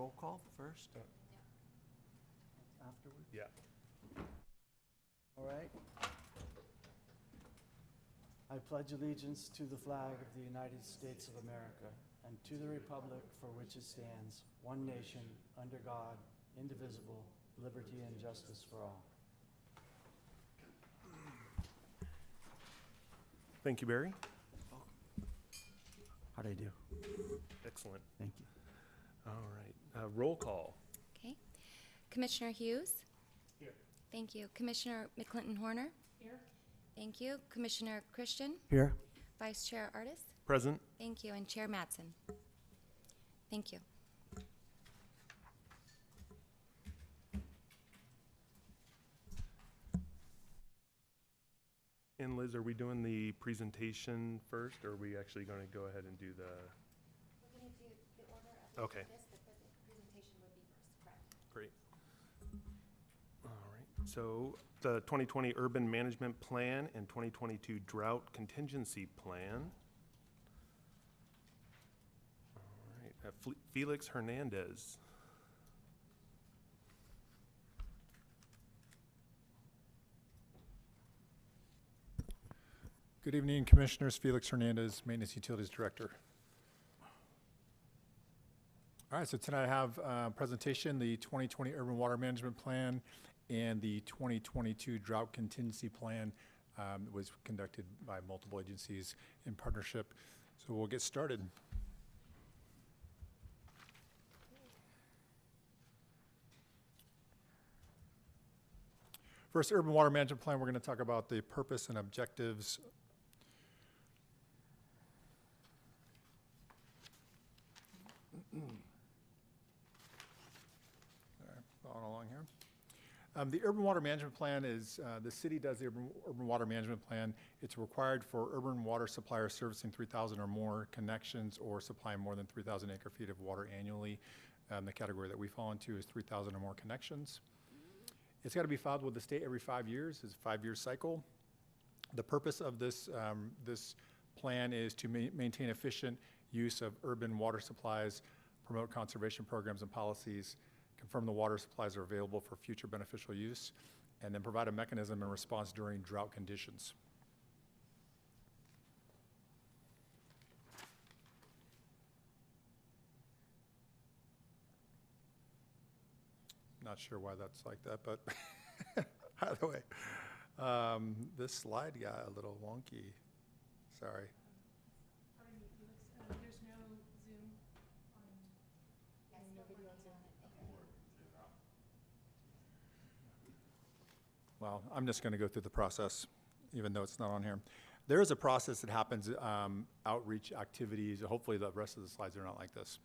roll call first? Afterwards? Yeah. All right. I pledge allegiance to the flag of the United States of America and to the republic for which it stands, one nation, under God, indivisible, liberty and justice for all. Thank you, Barry. How'd I do? Excellent. Thank you. All right. Roll call. Okay. Commissioner Hughes? Here. Thank you. Commissioner McClinton-Horner? Here. Thank you. Commissioner Christian? Here. Vice Chair Artis? Present. Thank you. And Chair Mattson? Thank you. And Liz, are we doing the presentation first, or are we actually going to go ahead and do the? We're going to do the order of Okay. this. The presentation would be first, correct? Great. All right. So the 2020 Urban Management Plan and 2022 Drought Contingency Plan. All right. Felix Hernandez. Good evening, Commissioners. Felix Hernandez, Maintenance Utilities Director. All right, so tonight I have a presentation, the 2020 Urban Water Management Plan and the 2022 Drought Contingency Plan was conducted by multiple agencies in partnership. So we'll get started. First, Urban Water Management Plan, we're going to talk about the purpose and objectives. Following along here. The Urban Water Management Plan is, the city does the Urban Water Management Plan. It's required for urban water suppliers servicing 3,000 or more connections or supplying more than 3,000 acre feet of water annually. The category that we fall into is 3,000 or more connections. It's got to be filed with the state every 5 years. It's a 5-year cycle. The purpose of this, this plan is to maintain efficient use of urban water supplies, promote conservation programs and policies, confirm the water supplies are available for future beneficial use, and then provide a mechanism in response during drought conditions. Not sure why that's like that, but either way. This slide got a little wonky. Sorry. Pardon me, Felix, there's no Zoom on, no video on Zoom. Well, I'm just going to go through the process, even though it's not on here. There is a process that happens, outreach activities. Hopefully the rest of the slides are not like this.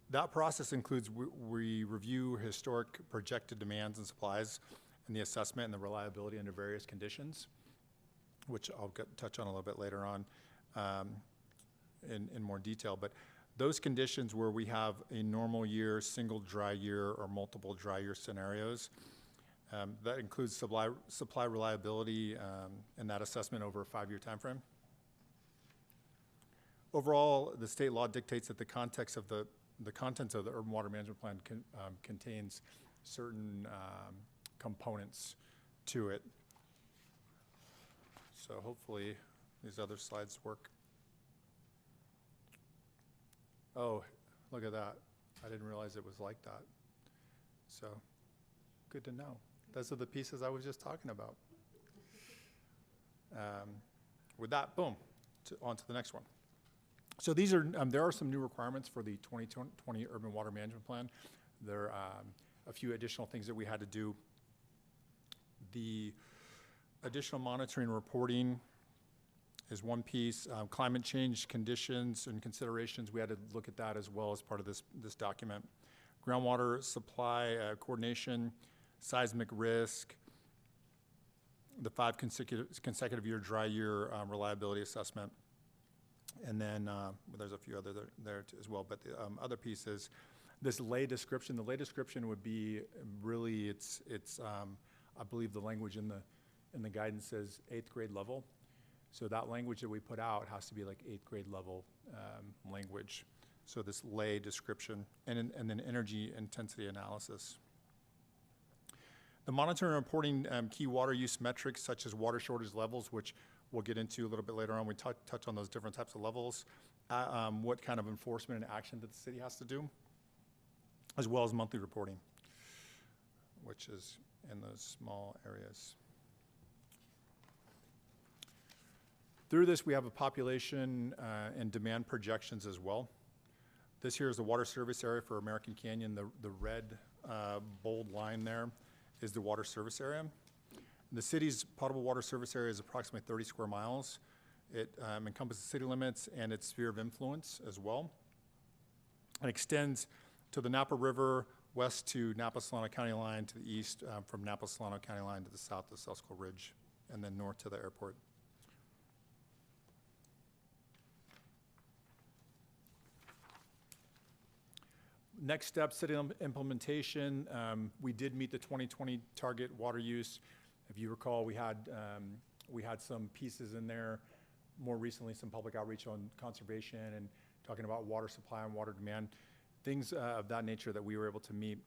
That process includes we review historic projected demands and supplies and the assessment and the reliability under various conditions, which I'll touch on a little bit later on in more detail. But those conditions where we have a normal year, single dry year, or multiple dry year scenarios, that includes supply reliability and that assessment over a 5-year time frame. Overall, the state law dictates that the contents of the Urban Water Management Plan contains certain components to it. So hopefully these other slides work. Oh, look at that. I didn't realize it was like that. So good to know. Those are the pieces I was just talking about. With that, boom, on to the next one. So these are, there are some new requirements for the 2020 Urban Water Management Plan. There are a few additional things that we had to do. The additional monitoring and reporting is one piece. Climate change conditions and considerations, we had to look at that as well as part of this document. Groundwater supply coordination, seismic risk, the 5 consecutive year dry year reliability assessment. And then there's a few other there as well, but the other piece is this lay description. The lay description would be really, it's I believe the language in the guidance says 8th grade level. So that language that we put out has to be like 8th grade level language. So this lay description, and then energy intensity analysis. The monitoring and reporting key water use metrics such as water shortage levels, which we'll get into a little bit later on. We touch on those different types of levels, what kind of enforcement and action that the city has to do, as well as monthly reporting, which is in those small areas. Through this, we have a population and demand projections as well. This here is the water service area for American Canyon. The red bold line there is the water service area. The city's potable water service area is approximately 30 square miles. It encompasses city limits and its sphere of influence as well. It extends to the Napa River, west to Napa-Solano County line, to the east from Napa-Solano County line to the south to Selsko Ridge, and then north to the airport. Next step, city implementation. We did meet the 2020 target water use. If you recall, we had some pieces in there, more recently some public outreach on conservation and talking about water supply and water demand, things of that nature that we were able to meet.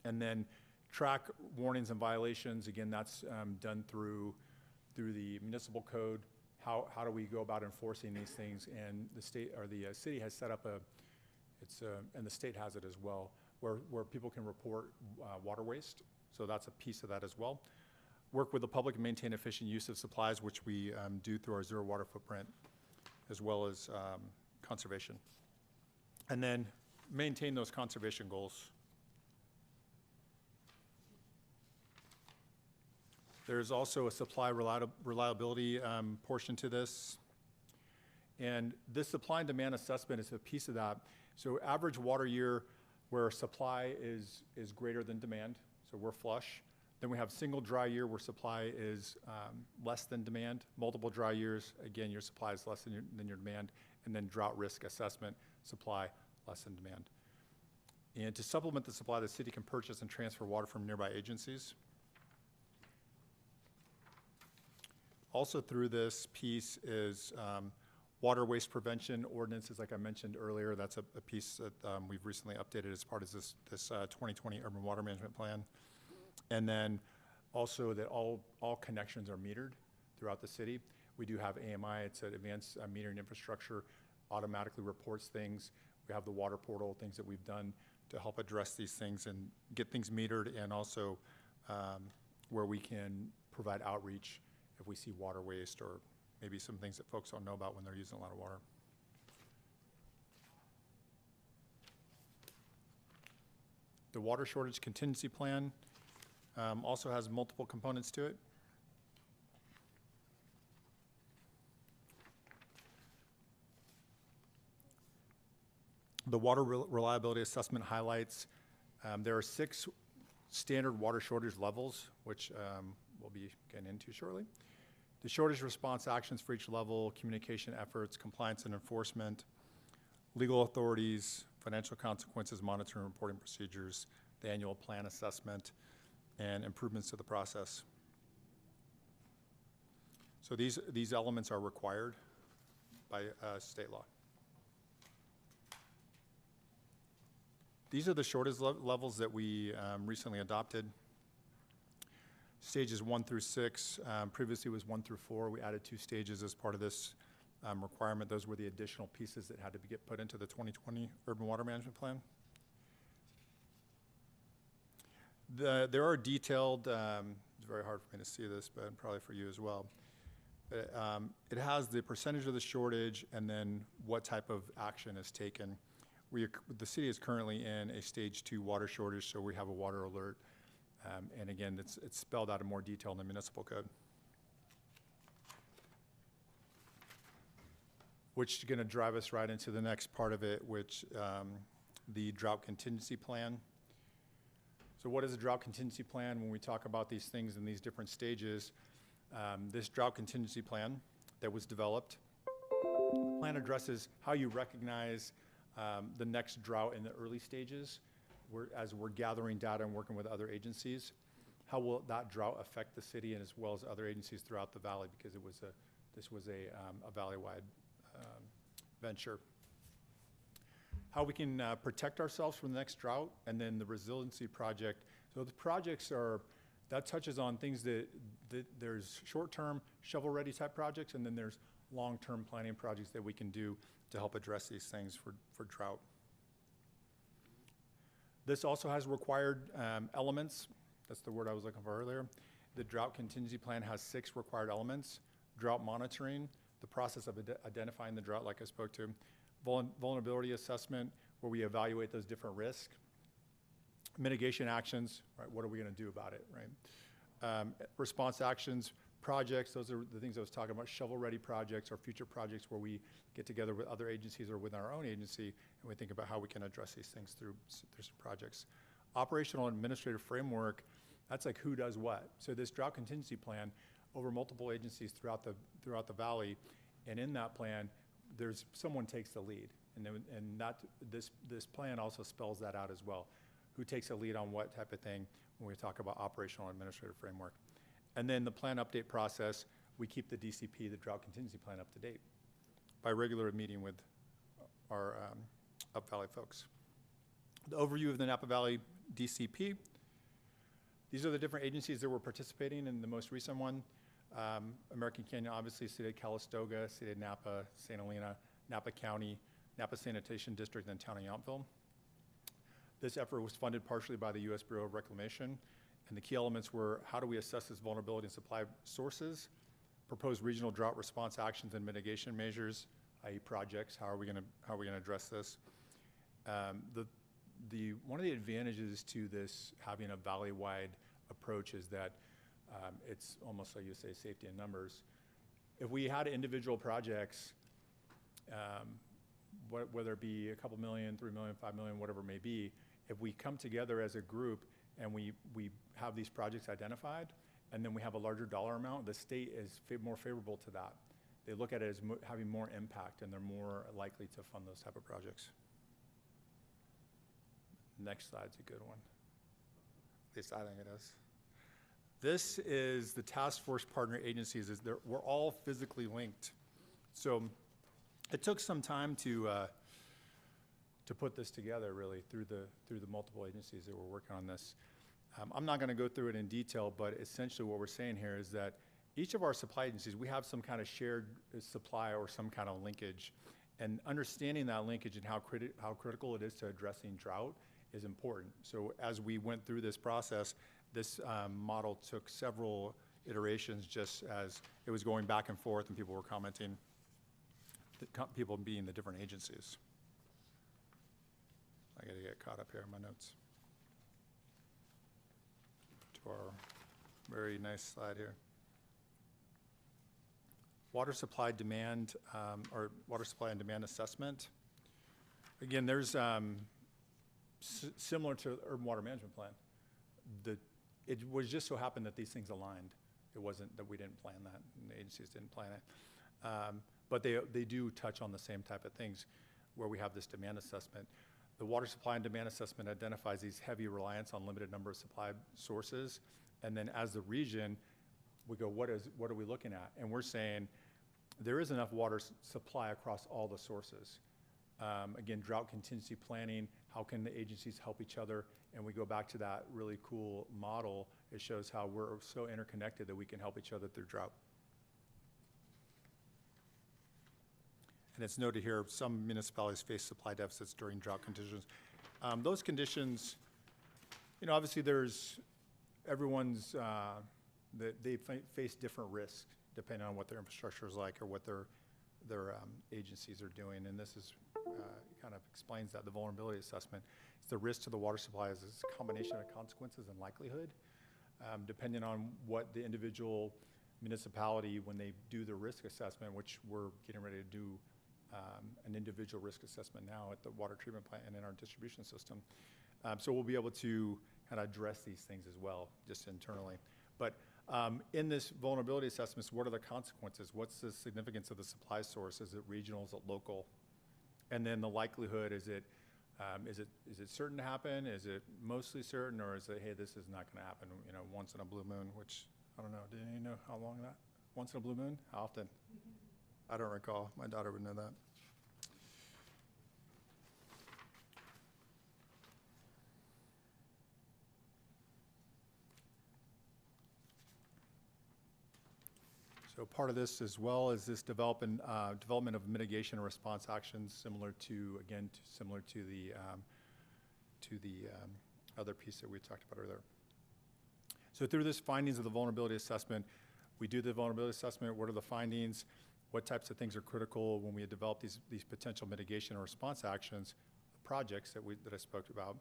And then track warnings and violations. Again, that's done through the municipal code. How do we go about enforcing these things? And the state or the city has set up and the state has it as well, where people can report water waste. So that's a piece of that as well. Work with the public and maintain efficient use of supplies, which we do through our zero water footprint, as well as conservation. And then maintain those conservation goals. There's also a supply reliability portion to this. And this supply and demand assessment is a piece of that. So average water year where supply is greater than demand, so we're flush. Then we have single dry year where supply is less than demand. Multiple dry years, again, your supply is less than your demand. And then drought risk assessment, supply less than demand. And to supplement the supply, the city can purchase and transfer water from nearby agencies. Also through this piece is water waste prevention ordinances, like I mentioned earlier. That's a piece that we've recently updated as part of this 2020 Urban Water Management Plan. And then also that all connections are metered throughout the city. We do have AMI, it's an advanced metering infrastructure, automatically reports things. We have the water portal, things that we've done to help address these things and get things metered, and also where we can provide outreach if we see water waste or maybe some things that folks don't know about when they're using a lot of water. The water shortage contingency plan also has multiple components to it. The water reliability assessment highlights there are 6 standard water shortage levels, which we'll be getting into shortly. The shortage response actions for each level, communication efforts, compliance and enforcement, legal authorities, financial consequences, monitoring and reporting procedures, the annual plan assessment, and improvements to the process. So these elements are required by state law. These are the shortage levels that we recently adopted. Stages 1 through 6, previously was 1 through 4. We added 2 stages as part of this requirement. Those were the additional pieces that had to get put into the 2020 Urban Water Management Plan. There are detailed, it's very hard for me to see this, but probably for you as well. It has the percentage of the shortage and then what type of action is taken. The city is currently in a stage 2 water shortage, so we have a water alert. And again, it's spelled out in more detail in the municipal code. Which is going to drive us right into the next part of it, which the drought contingency plan. So what is a drought contingency plan? When we talk about these things in these different stages, this drought contingency plan that was developed, the plan addresses how you recognize the next drought in the early stages. As we're gathering data and working with other agencies, how will that drought affect the city and as well as other agencies throughout the valley, because this was a valley-wide venture. how we can protect ourselves from the next drought, and then the resiliency project. So the projects that touches on things that there's short-term, shovel-ready type projects, and then there's long-term planning projects that we can do to help address these things for drought. This also has required elements. That's the word I was looking for earlier. The drought contingency plan has 6 required elements: drought monitoring, the process of identifying the drought, like I spoke to, vulnerability assessment, where we evaluate those different risks, mitigation actions, right? What are we going to do about it, right? Response actions, projects, those are the things I was talking about, shovel-ready projects or future projects where we get together with other agencies or within our own agency, and we think about how we can address these things through some projects. Operational and administrative framework, that's like who does what. So this drought contingency plan over multiple agencies throughout the valley, and in that plan, someone takes the lead, and this plan also spells that out as well. Who takes a lead on what type of thing when we talk about operational and administrative framework. And then the plan update process, we keep the DCP, the drought contingency plan, up to date by regular meeting with our Up Valley folks. The overview of the Napa Valley DCP. These are the different agencies that were participating in the most recent one. American Canyon, obviously, City of Calistoga, City of Napa, St. Helena, Napa County, Napa Sanitation District, and Town of Yountville. This effort was funded partially by the U.S. Bureau of Reclamation, and the key elements were: how do we assess this vulnerability in supply sources, propose regional drought response actions and mitigation measures, i.e. projects, how are we going to address this? One of the advantages to this having a valley-wide approach is that it's almost like you say, safety in numbers. If we had individual projects, whether it be a couple million, 3 million, 5 million, whatever it may be, if we come together as a group and we have these projects identified, and then we have a larger dollar amount, the state is more favorable to that. They look at it as having more impact, and they're more likely to fund those type of projects. Next slide's a good one. At least I think it is. This is the task force partner agencies. We're all physically linked. So it took some time to put this together, really, through the multiple agencies that were working on this. I'm not going to go through it in detail, but essentially what we're saying here is that each of our supply agencies, we have some kind of shared supply or some kind of linkage. And understanding that linkage and how critical it is to addressing drought is important. So as we went through this process, this model took several iterations just as it was going back and forth and people were commenting, people being the different agencies. I gotta get caught up here in my notes. To our very nice slide here. Water supply demand, or water supply and demand assessment. Again, there's similar to the urban water management plan. It was just so happened that these things aligned. It wasn't that we didn't plan that, and the agencies didn't plan it. But they do touch on the same type of things where we have this demand assessment. The water supply and demand assessment identifies these heavy reliance on limited number of supply sources. And then as the region, we go, what are we looking at? And we're saying there is enough water supply across all the sources. Again, drought contingency planning, how can the agencies help each other? And we go back to that really cool model. It shows how we're so interconnected that we can help each other through drought. And it's noted here, some municipalities face supply deficits during drought conditions. Those conditions, obviously everyone's, they face different risks depending on what their infrastructure is like or what their agencies are doing. And this is kind of explains that, the vulnerability assessment. It's the risk to the water supply is a combination of consequences and likelihood, depending on what the individual municipality, when they do the risk assessment, which we're getting ready to do an individual risk assessment now at the water treatment plant and in our distribution system. So we'll be able to kind of address these things as well, just internally. But in this vulnerability assessments, what are the consequences? What's the significance of the supply source? Is it regional? Is it local? And then the likelihood, is it certain to happen? Is it mostly certain, or is it, hey, this is not going to happen, once in a blue moon? Which I don't know. Do you know how long that? Once in a blue moon? How often? I don't recall. My daughter would know that. So part of this as well is this development of mitigation and response actions similar to the other piece that we talked about earlier. So through this findings of the vulnerability assessment, we do the vulnerability assessment. What are the findings? What types of things are critical when we develop these potential mitigation or response actions, projects that I spoke about.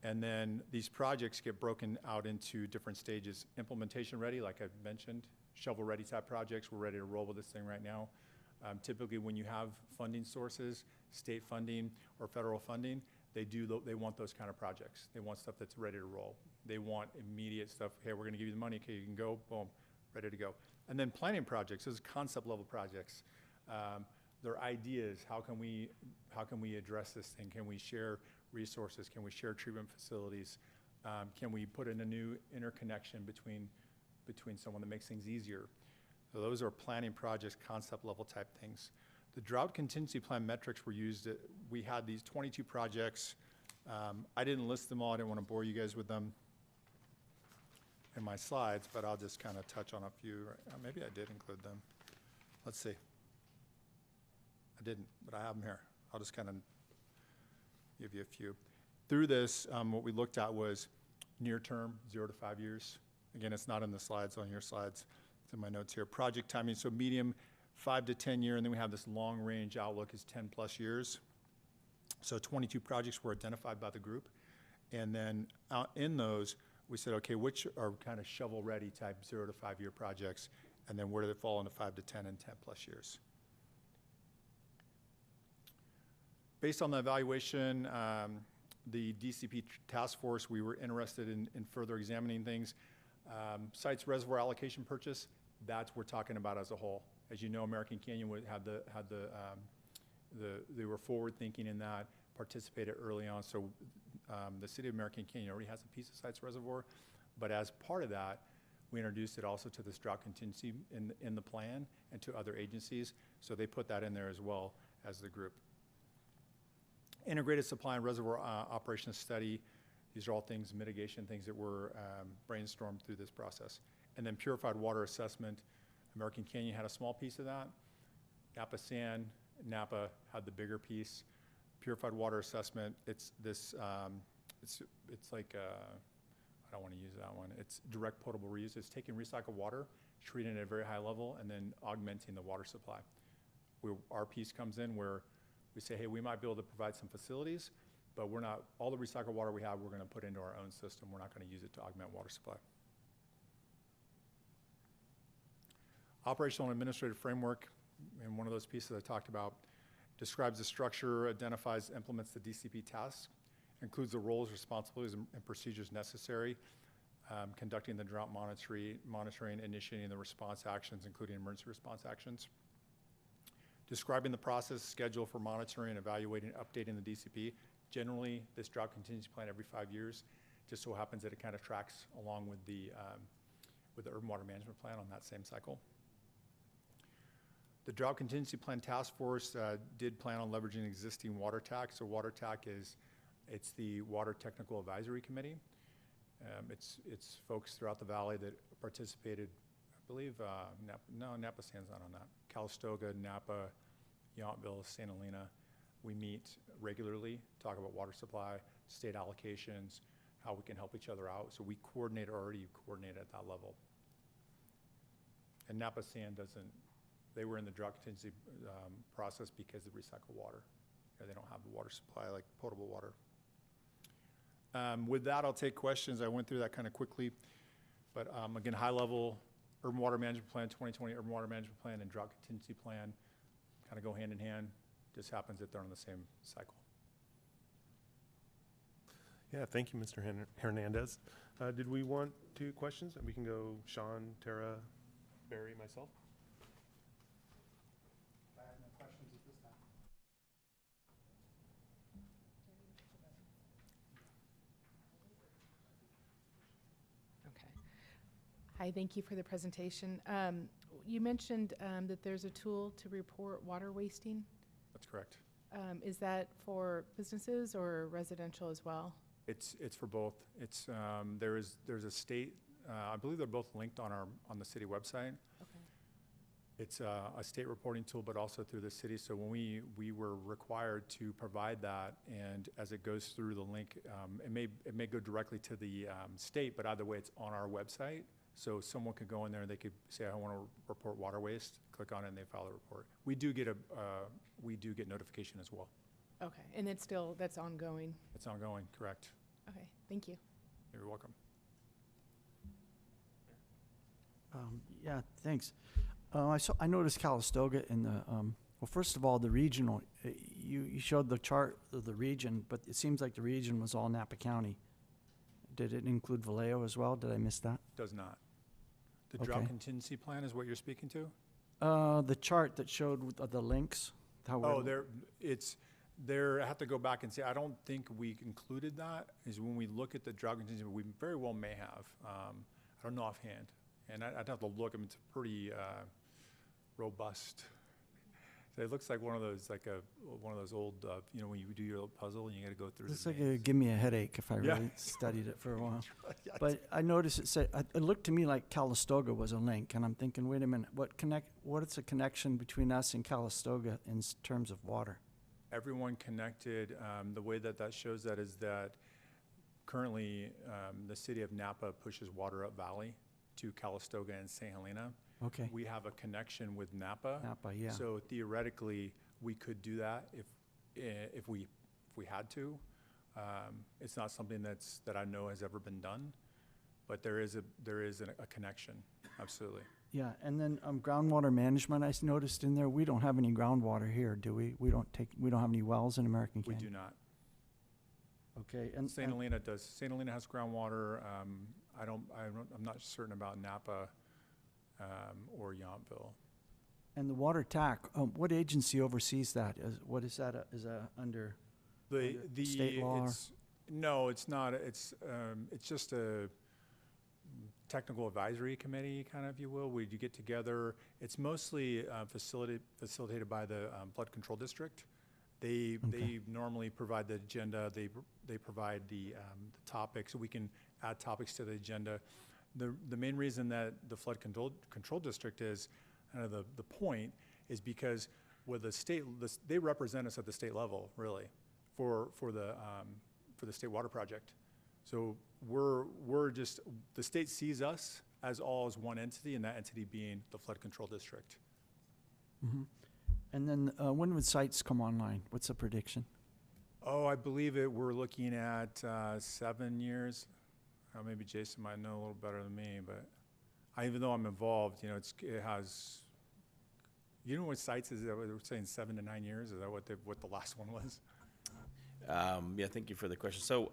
And then these projects get broken out into different stages. Implementation ready, like I mentioned, shovel ready type projects. We're ready to roll with this thing right now. Typically when you have funding sources, state funding or federal funding, they want those kind of projects. They want stuff that's ready to roll. They want immediate stuff. Hey, we're gonna give you the money. Okay, you can go, boom, ready to go. And then planning projects, those concept level projects. They're ideas. How can we address this thing? Can we share resources? Can we share treatment facilities? Can we put in a new interconnection between someone that makes things easier? So those are planning projects, concept level type things. The drought contingency plan metrics were used. We had these 22 projects. I didn't list them all. I didn't want to bore you guys with them in my slides, but I'll just kind of touch on a few. Maybe I did include them. Let's see. I didn't, but I have them here. I'll just kind of give you a few. Through this, what we looked at was near term, 0 to 5 years. Again, it's not in the slides, on your slides. It's in my notes here. Project timing, so medium, 5 to 10 year, and then we have this long range outlook is 10 plus years. So 22 projects were identified by the group. And then in those, we said, okay, which are kind of shovel ready type 0 to 5 year projects? And then where do they fall into 5 to 10 and 10 plus years? Based on the evaluation, the DCP task force, we were interested in further examining things. Sites reservoir allocation purchase, that's we're talking about as a whole. As you know, American Canyon they were forward thinking in that, participated early on. So the city of American Canyon already has a piece of sites reservoir, but as part of that, we introduced it also to this drought contingency in the plan and to other agencies. So they put that in there as well as the group. Integrated supply and reservoir operations study. These are all things, mitigation things that were brainstormed through this process. And then purified water assessment. American Canyon had a small piece of that. Napa Sand, Napa had the bigger piece. Purified water assessment, it's like, I don't want to use that one. It's direct potable reuse. It's taking recycled water, treating it at a very high level, and then augmenting the water supply. Our piece comes in where we say, hey, we might be able to provide some facilities, but we're not, all the recycled water we have, we're going to put into our own system. We're not going to use it to augment water supply. Operational and administrative framework, and one of those pieces I talked about, describes the structure, identifies, implements the DCP tasks, includes the roles, responsibilities, and procedures necessary, conducting the drought monitoring, initiating the response actions, including emergency response actions, describing the process, schedule for monitoring, evaluating, updating the DCP. Generally, this drought contingency plan every 5 years. Just so happens that it kind of tracks along with the urban water management plan on that same cycle. The drought contingency plan task force did plan on leveraging existing water TAC. So water TAC it's the Water Technical Advisory Committee. It's folks throughout the valley that participated. I believe, Napa Sand's not on that. Calistoga, Napa, Yountville, St. Helena. We meet regularly, talk about water supply, state allocations, how we can help each other out. So we already coordinate at that level. And Napa Sand they were in the drought contingency process because of recycled water. They don't have the water supply like potable water. With that, I'll take questions. I went through that kind of quickly. But again, high level, Urban Water Management Plan, 2020 Urban Water Management Plan and Drought Contingency Plan kind of go hand in hand. Just happens that they're on the same cycle. Yeah, thank you, Mr. Hernandez. Did we want two questions? We can go Sean, Tara, Barry, myself. I have no questions at this time. Okay. Hi, thank you for the presentation. You mentioned that there's a tool to report water wasting. That's correct. Is that for businesses or residential as well? It's for both. It's there's a state. I believe they're both linked on the city website. Okay. It's a state reporting tool, but also through the city. So when we were required to provide that, and as it goes through the link, it may go directly to the state, but either way, it's on our website. So someone could go in there and they could say, I want to report water waste, click on it, and they file a report. We do get notification as well. Okay, and that's ongoing. It's ongoing, correct. Okay, thank you. You're welcome. Yeah, thanks. I noticed Calistoga in the, well, first of all, the regional, you showed the chart of the region, but it seems like the region was all Napa County. Did it include Vallejo as well? Did I miss that? Does not. The drought Okay. contingency plan is what you're speaking to? The chart that showed with the links. How Oh, we're- I have to go back and say, I don't think we included that, is when we look at the drought contingency, we very well may have. I don't know offhand. And I'd have to look, I mean, it's pretty robust. So it looks like one of those, one of those old, when you do your little puzzle and you gotta go through Looks the like names. it'd give me a headache if I Yeah. really studied it for a while. Yeah, But I noticed it looked to me like Calistoga was a link, and I'm thinking, wait a minute, what is the connection between us and Calistoga in terms of water? Everyone connected. The way that shows that is that currently the city of Napa pushes water up valley to Calistoga and St. Helena. Okay, We have a connection with Napa. Napa, yeah. So theoretically, we could do that if we had to. It's not something that I know has ever been done, but there is a connection, absolutely. Yeah, and then groundwater management, I noticed in there, we don't have any groundwater here, do we? We don't have any wells in American We Canyon? do not. Okay, and St. Helena does. St. Helena has groundwater. I'm not certain about Napa or Yountville. and the water TAC, what agency oversees that? What is that, is that under? The state law or- No, it's not. It's just a technical advisory committee, kind of, if you will, where you get together. It's mostly facilitated by the flood control district. They normally provide the agenda. They provide the topics. We can add topics to the agenda. The main reason that the flood control district is kind of the point is because with the state, they represent us at the state level, really, for the state water project. So we're just, the state sees us as one entity, and that entity being the flood control district. Mhm. And then when would sites come online? What's the prediction? Oh, I believe we're looking at 7 years. Maybe Jason might know a little better than me, but even though I'm involved, it has, what sites is that? We're saying 7 to 9 years? Is that what the last one was? Yeah, thank you for the question. So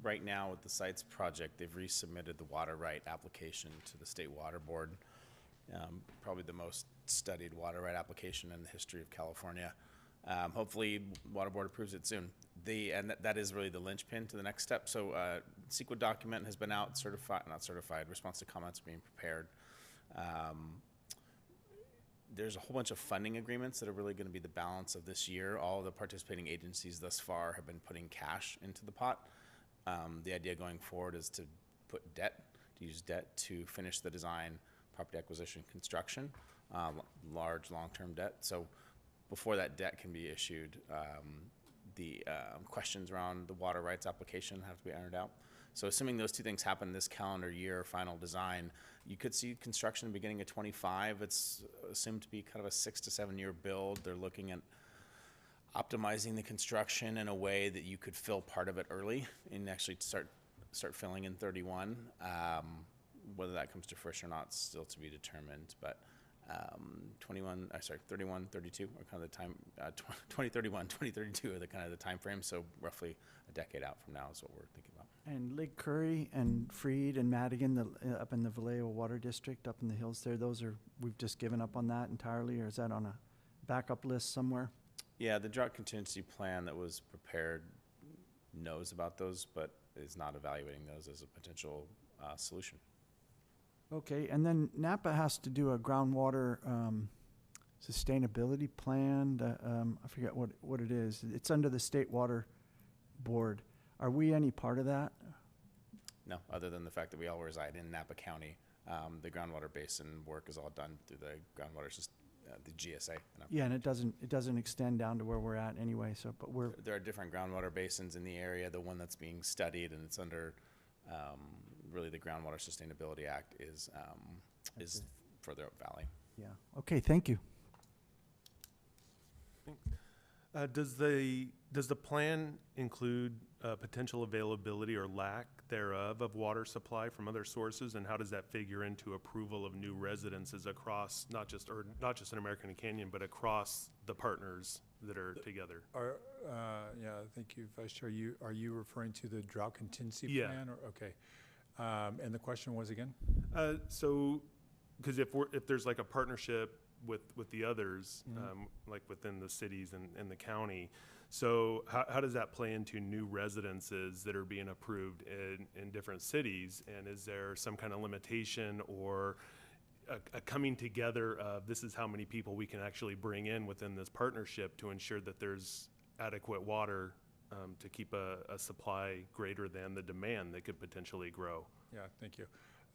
right now with the sites project, they've resubmitted the water right application to the State Water Board. Probably the most studied water right application in the history of California. Hopefully Water Board approves it soon. That is really the linchpin to the next step. So CEQA document has been out, response to comments being prepared. There's a whole bunch of funding agreements that are really going to be the balance of this year. All of the participating agencies thus far have been putting cash into the pot. The idea going forward is to use debt to finish the design, property acquisition, construction, large long-term debt. So before that debt can be issued, the questions around the water rights application have to be ironed out. So assuming those two things happen this calendar year, final design, you could see construction beginning of 25. It's assumed to be kind of a 6 to 7 year build. They're looking at optimizing the construction in a way that you could fill part of it early and actually start filling in 31. Whether that comes to fruition or not, still to be determined. But 31, 32 are kind of the time. 2031, 2032 are the kind of the time frame. So roughly a decade out from now is what we're thinking about. And Lake Curry and Freed and Madigan, up in the Vallejo Water District, up in the hills there, we've just given up on that entirely, or is that on a backup list somewhere? Yeah, the drought contingency plan that was prepared knows about those, but is not evaluating those as a potential solution. Okay, and then Napa has to do a groundwater sustainability plan. I forget what it is. It's under the State Water Board. Are we any part of that? No, other than the fact that we all reside in Napa County, The groundwater basin work is all done through the the GSA. Yeah, and it doesn't extend down to where we're at anyway, so, but There are different groundwater basins in the area. The one that's being studied, and it's under really the Groundwater Sustainability Act, is further up valley. yeah. Okay, thank you. Does the plan include potential availability or lack thereof of water supply from other sources, and how does that figure into approval of new residences across not just in American Canyon, but across the partners that are together? Yeah, thank you, Vice Chair. Are you referring to the drought contingency Yeah. plan? Okay. And the question was again? So, because if there's like a partnership with the others, like within the cities and the county, so how does that play into new residences that are being approved in different cities? And is there some kind of limitation or a coming together of this is how many people we can actually bring in within this partnership to ensure that there's adequate water to keep a supply greater than the demand that could potentially grow? Yeah, thank you.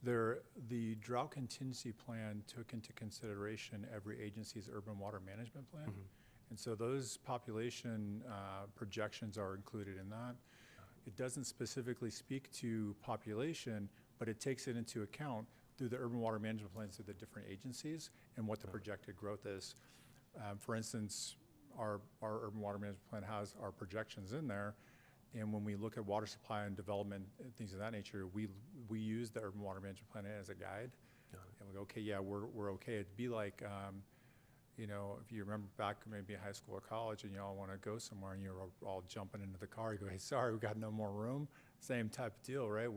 The drought contingency plan took into consideration every agency's urban water management plan. And so those population projections are included in that. It doesn't specifically speak to population, but it takes it into account through the urban water management plans of the different agencies and what the projected growth is. For instance, our urban water management plan has our projections in there. And when we look at water supply and development and things of that nature, we use the urban water management plan as a guide. And we go, okay, yeah, we're okay. It'd be like, you know, if you remember back maybe in high school or college and you all want to go somewhere and you're all jumping into the car, you go, hey, sorry, we got no more room. Same type of deal, right?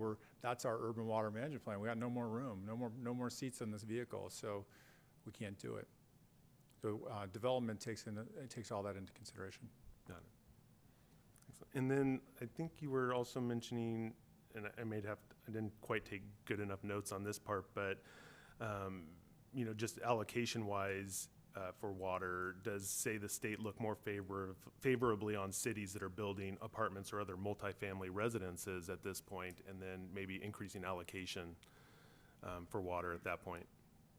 That's our urban water management plan. We got no more room, no more seats in this vehicle, so we can't do it. So development takes all that into consideration. Got it. Excellent. And then I think you were also mentioning, and I didn't quite take good enough notes on this part, but you know, just allocation-wise for water, does, say, the state look more favorably on cities that are building apartments or other multifamily residences at this point, and then maybe increasing allocation for water at that point?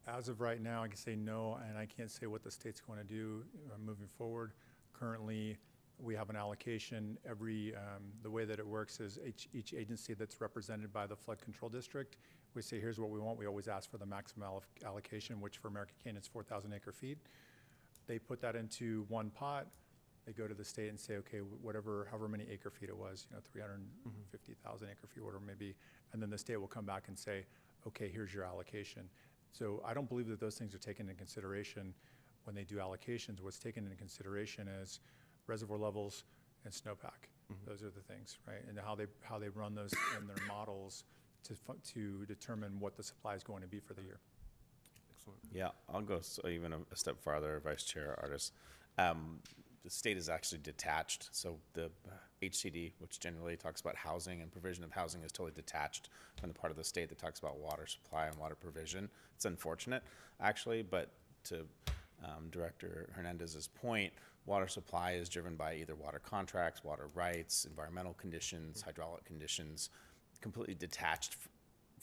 As of right now, I can say no, and I can't say what the state's going to do moving forward. Currently, we have an allocation. The way that it works is each agency that's represented by the flood control district, we say, here's what we want. We always ask for the maximum allocation, which for American Canyon is 4,000 acre feet. They put that into one pot. They go to the state and say, okay, however many acre feet it was, you know, 350,000 acre feet, whatever it may be. And then the state will come back and say, okay, here's your allocation. So I don't believe that those things are taken into consideration when they do allocations. What's taken into consideration is reservoir levels and snowpack. Those are the things, right? And how they run those in their models to determine what the supply is going to be for the year. Excellent. Yeah, I'll go even a step farther, Vice Chair Artis. The state is actually detached. So the HCD, which generally talks about housing and provision of housing, is totally detached from the part of the state that talks about water supply and water provision. It's unfortunate, actually, but to Director Hernandez's point, water supply is driven by either water contracts, water rights, environmental conditions, hydraulic conditions, completely detached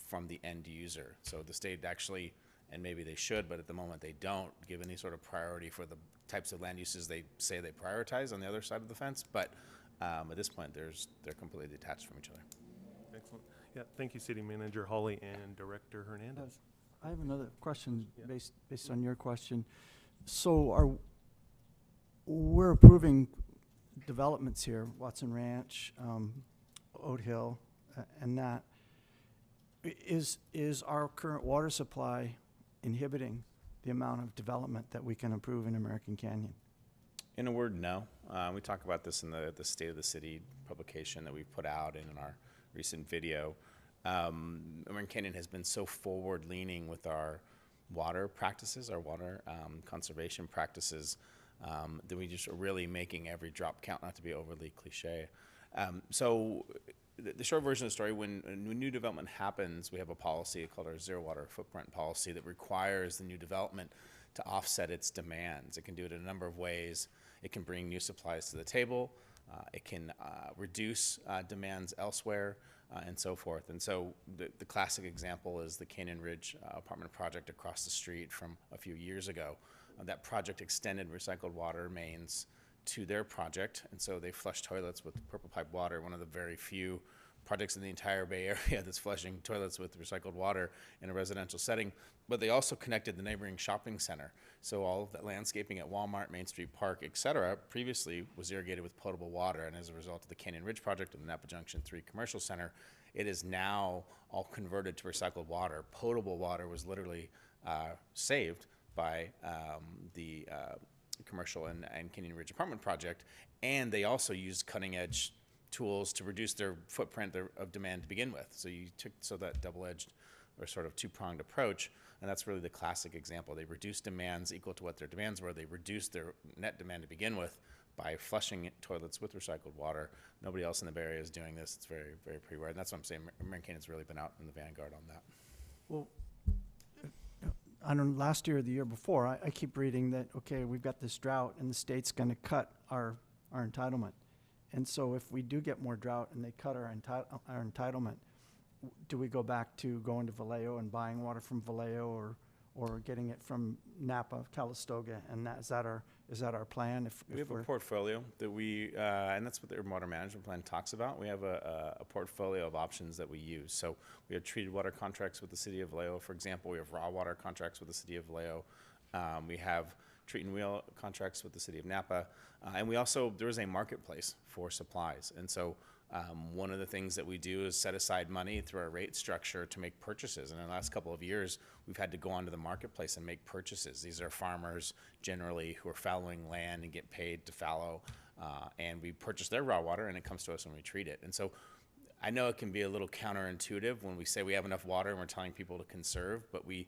from the end user. So the state actually, and maybe they should, but at the moment they don't give any sort of priority for the types of land uses they say they prioritize on the other side of the fence. But at this point, they're completely detached from each other. Excellent. Yeah, thank you, City Manager Hawley and Director Hernandez. I have another question based on your question. So we're approving developments here, Watson Ranch, Oat Hill, and that. Is our current water supply inhibiting the amount of development that we can approve in American Canyon? In a word, no. We talk about this in the State of the City publication that we put out and in our recent video. American Canyon has been so forward-leaning with our water practices, our water conservation practices, that we just are really making every drop count, not to be overly cliche. So the short version of the story, when new development happens, we have a policy called our Zero Water Footprint Policy that requires the new development to offset its demands. It can do it in a number of ways. It can bring new supplies to the table. It can reduce demands elsewhere. and so forth. And so the classic example is the Canyon Ridge apartment project across the street from a few years ago. That project extended recycled water mains to their project, and so they flushed toilets with purple pipe water, one of the very few projects in the entire Bay Area that's flushing toilets with recycled water in a residential setting. But they also connected the neighboring shopping center. So all of that landscaping at Walmart, Main Street Park, et cetera, previously was irrigated with potable water. And as a result of the Canyon Ridge project and the Napa Junction 3 Commercial Center, it is now all converted to recycled water. Potable water was literally saved by the commercial and Canyon Ridge apartment project. And they also used cutting edge tools to reduce their footprint of demand to begin with. So you took that double-edged or sort of two-pronged approach, and that's really the classic example. They reduced demands equal to what their demands were. They reduced their net demand to begin with by flushing toilets with recycled water. Nobody else in the Bay Area is doing this. It's very, very pretty rare. And that's what I'm saying. Marin Canyon's really been out in the vanguard on that. Well, I don't know, last year or the year before, I keep reading that, okay, we've got this drought and the state's going to cut our entitlement. And so if we do get more drought and they cut our entitlement, do we go back to going to Vallejo and buying water from Vallejo or getting it from Napa, Calistoga? And is that our plan? If we have a portfolio that we, and that's what the urban water management plan talks about. We have a portfolio of options that we use. So we have treated water contracts with the city of Vallejo, for example. We have raw water contracts with the city of Vallejo. We have treat and wheel contracts with the city of Napa. And we also, there is a marketplace for supplies. And so one of the things that we do is set aside money through our rate structure to make purchases. And in the last couple of years, we've had to go onto the marketplace and make purchases. These are farmers generally who are fallowing land and get paid to fallow. And we purchase their raw water and it comes to us when we treat it. And so I know it can be a little counterintuitive when we say we have enough water and we're telling people to conserve, but we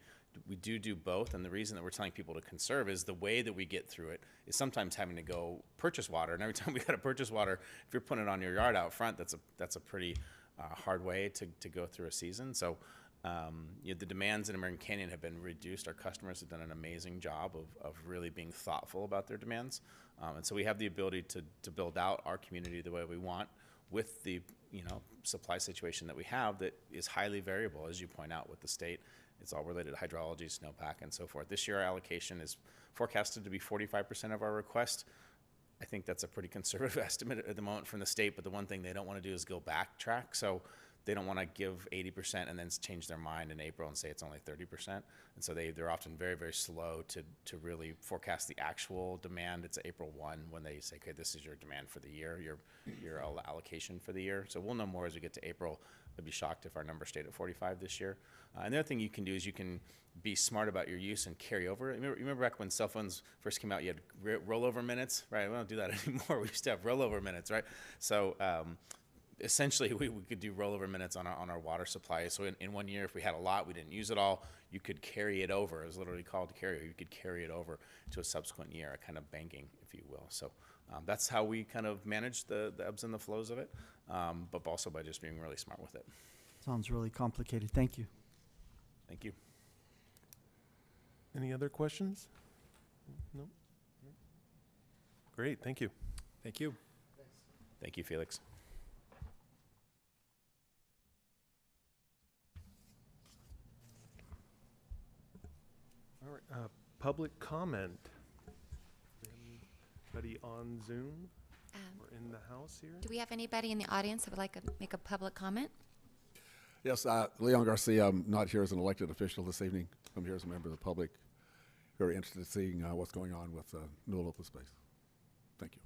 do both. And the reason that we're telling people to conserve is the way that we get through it is sometimes having to go purchase water. And every time we got to purchase water, if you're putting it on your yard out front, that's a pretty hard way to go through a season. So the demands in Marin Canyon have been reduced. Our customers have done an amazing job of really being thoughtful about their demands. And so we have the ability to build out our community the way we want with the supply situation that we have that is highly variable, as you point out, with the state. It's all related to hydrology, snowpack, and so forth. This year, our allocation is forecasted to be 45% of our request. I think that's a pretty conservative estimate at the moment from the state, but the one thing they don't want to do is go backtrack. So they don't want to give 80% and then change their mind in April and say it's only 30%. And so they're often very, very slow to really forecast the actual demand. It's April 1 when they say, okay, this is your demand for the year, your allocation for the year. So we'll know more as we get to April. I'd be shocked if our number stayed at 45 this year. And the other thing you can do is you can be smart about your use and carry over. Remember back when cell phones first came out, you had rollover minutes, right? We don't do that anymore. We used to have rollover minutes, right? So essentially, we could do rollover minutes on our water supply. So in 1 year, if we had a lot, we didn't use it all, you could carry it over. It was literally called carry. You could carry it over to a subsequent year, a kind of banking, if you will. So that's how we kind of manage the ebbs and the flows of it, but also by just being really smart with it. Sounds really complicated. Thank you. Thank you. Any other questions? No? Great, thank you. Thank you. Thank you, Felix. All right, public comment. Anybody on Zoom or in the house here? Do we have anybody in the audience that would like to make a public comment? Yes, Leon Garcia. I'm not here as an elected official this evening. I'm here as a member of the public. Very interested in seeing what's going on with Newell Open Space. Thank you.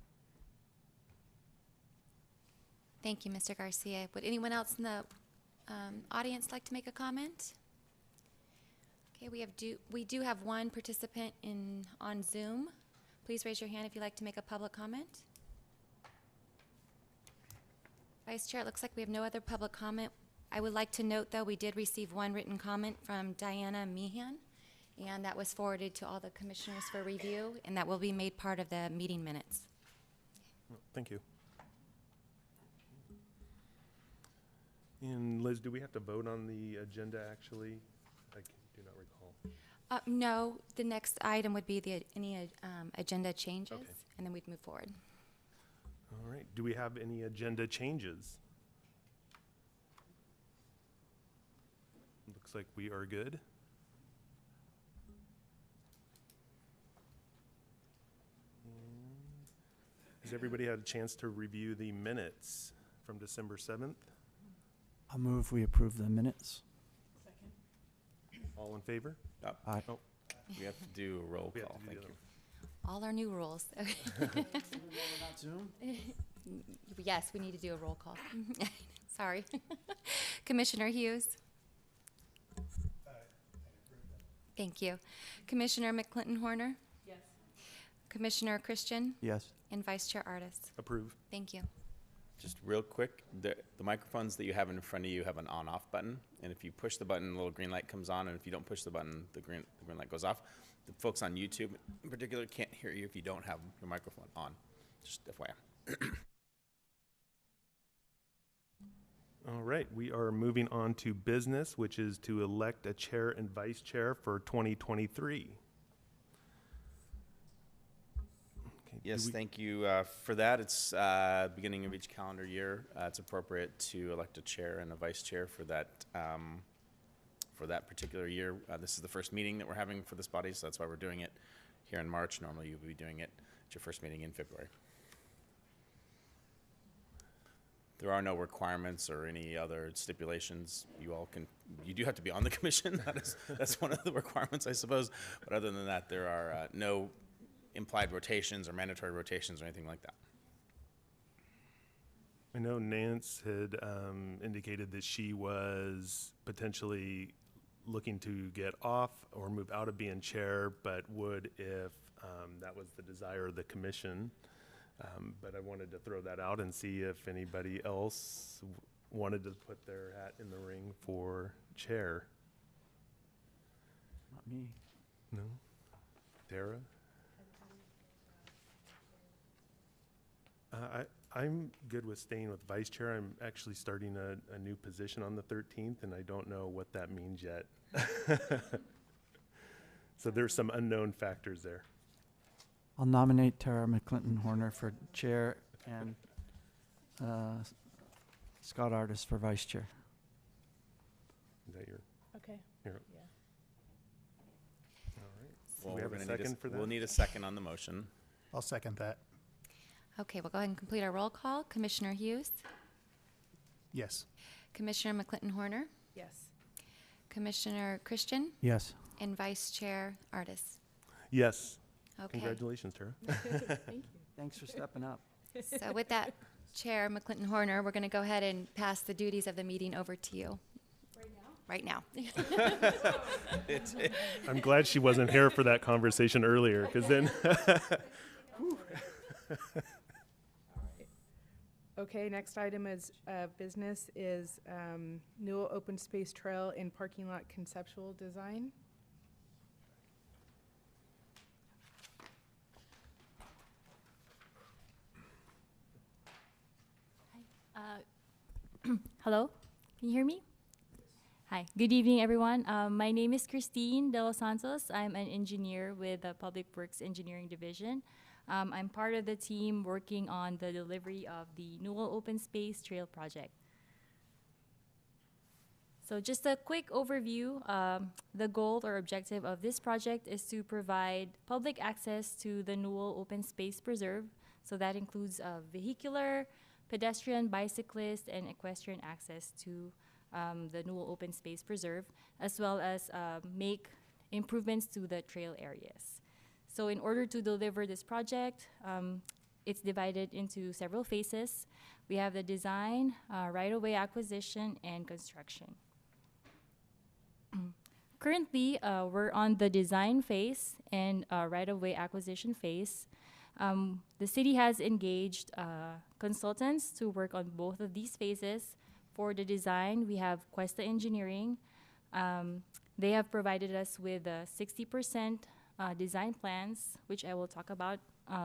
Thank you, Mr. Garcia. Would anyone else in the audience like to make a comment? Okay, we do have one participant on Zoom. Please raise your hand if you'd like to make a public comment. Vice Chair, it looks like we have no other public comment. I would like to note, though, we did receive one written comment from Diana Meehan, and that was forwarded to all the commissioners for review, and that will be made part of the meeting minutes. Thank you. And Liz, do we have to vote on the agenda actually? I do not recall. No, the next item would be any agenda changes, Okay. and then we'd move forward. All right, do we have any agenda changes? like we are good. Has everybody had a chance to review the minutes from December 7th? I'll move we approve the minutes. All in favor? Aye. Oh, We have to do a roll we have call. to do Thank the you. All our new rules. Not Zoom? Yes, we need to do a roll call. Sorry. Commissioner Hughes? Thank you. Commissioner McClinton-Horner? Yes. Commissioner Christian? Yes. And Vice Chair Artis? approve. Thank you. Just real quick, the microphones that you have in front of you have an on-off button, and if you push the button, the little green light comes on, and if you don't push the button, the green light goes off. The folks on YouTube in particular can't hear you if you don't have your microphone on. Just FYI. All right, we are moving on to business, which is to elect a chair and vice chair for 2023. Okay, do Yes, we- thank you for that. It's beginning of each calendar year. It's appropriate to elect a chair and a vice chair for that particular year. This is the first meeting that we're having for this body, so that's why we're doing it here in March. Normally, you would be doing it at your first meeting in February. There are no requirements or any other stipulations. You do have to be on the commission. That's one of the requirements, I suppose. But other than that, there are no implied rotations or mandatory rotations or anything like that. I know Nance had indicated that she was potentially looking to get off or move out of being chair, but would if that was the desire of the commission. But I wanted to throw that out and see if anybody else wanted to put their hat in the ring for chair. Not me. No? Tara? I'm good with staying with vice chair. I'm actually starting a new position on the 13th, and I don't know what that means yet. So there's some unknown factors there. I'll nominate Tara McClinton-Horner for chair and Scott Artis for vice chair. Is that your, Okay. your, Yeah. all right. Well, Do we have we're a gonna need second for that? We'll need a second on the motion. I'll second that. Okay, we'll go ahead and complete our roll call. Commissioner Hughes? Yes. Commissioner McClinton-Horner? Yes. Commissioner Christian? Yes. And Vice Chair Artis? Yes. Okay. Congratulations, Tara. Thank you. Thanks for stepping up. So with that, Chair McClinton-Horner, we're going to go ahead and pass the duties of the meeting over to you. Right now? I'm glad she wasn't here for that conversation earlier, because then Okay, next item is, business is, Newell Open Space Trail and Parking Lot Conceptual Design. Hello, can you hear me? Hi, good evening, everyone. My name is Christine De Los Santos. I'm an engineer with the Public Works Engineering Division. I'm part of the team working on the delivery of the Newell Open Space Trail project. So just a quick overview, the goal or objective of this project is to provide public access to the Newell Open Space Preserve. So that includes vehicular, pedestrian, bicyclist, and equestrian access to the Newell Open Space Preserve, as well as make improvements to the trail areas. So in order to deliver this project, it's divided into several phases. We have the design, right-of-way acquisition, and construction. Currently, we're on the design phase and right-of-way acquisition phase. The city has engaged consultants to work on both of these phases. For the design, we have Cuesta Engineering. They have provided us with 60% design plans, which I will talk about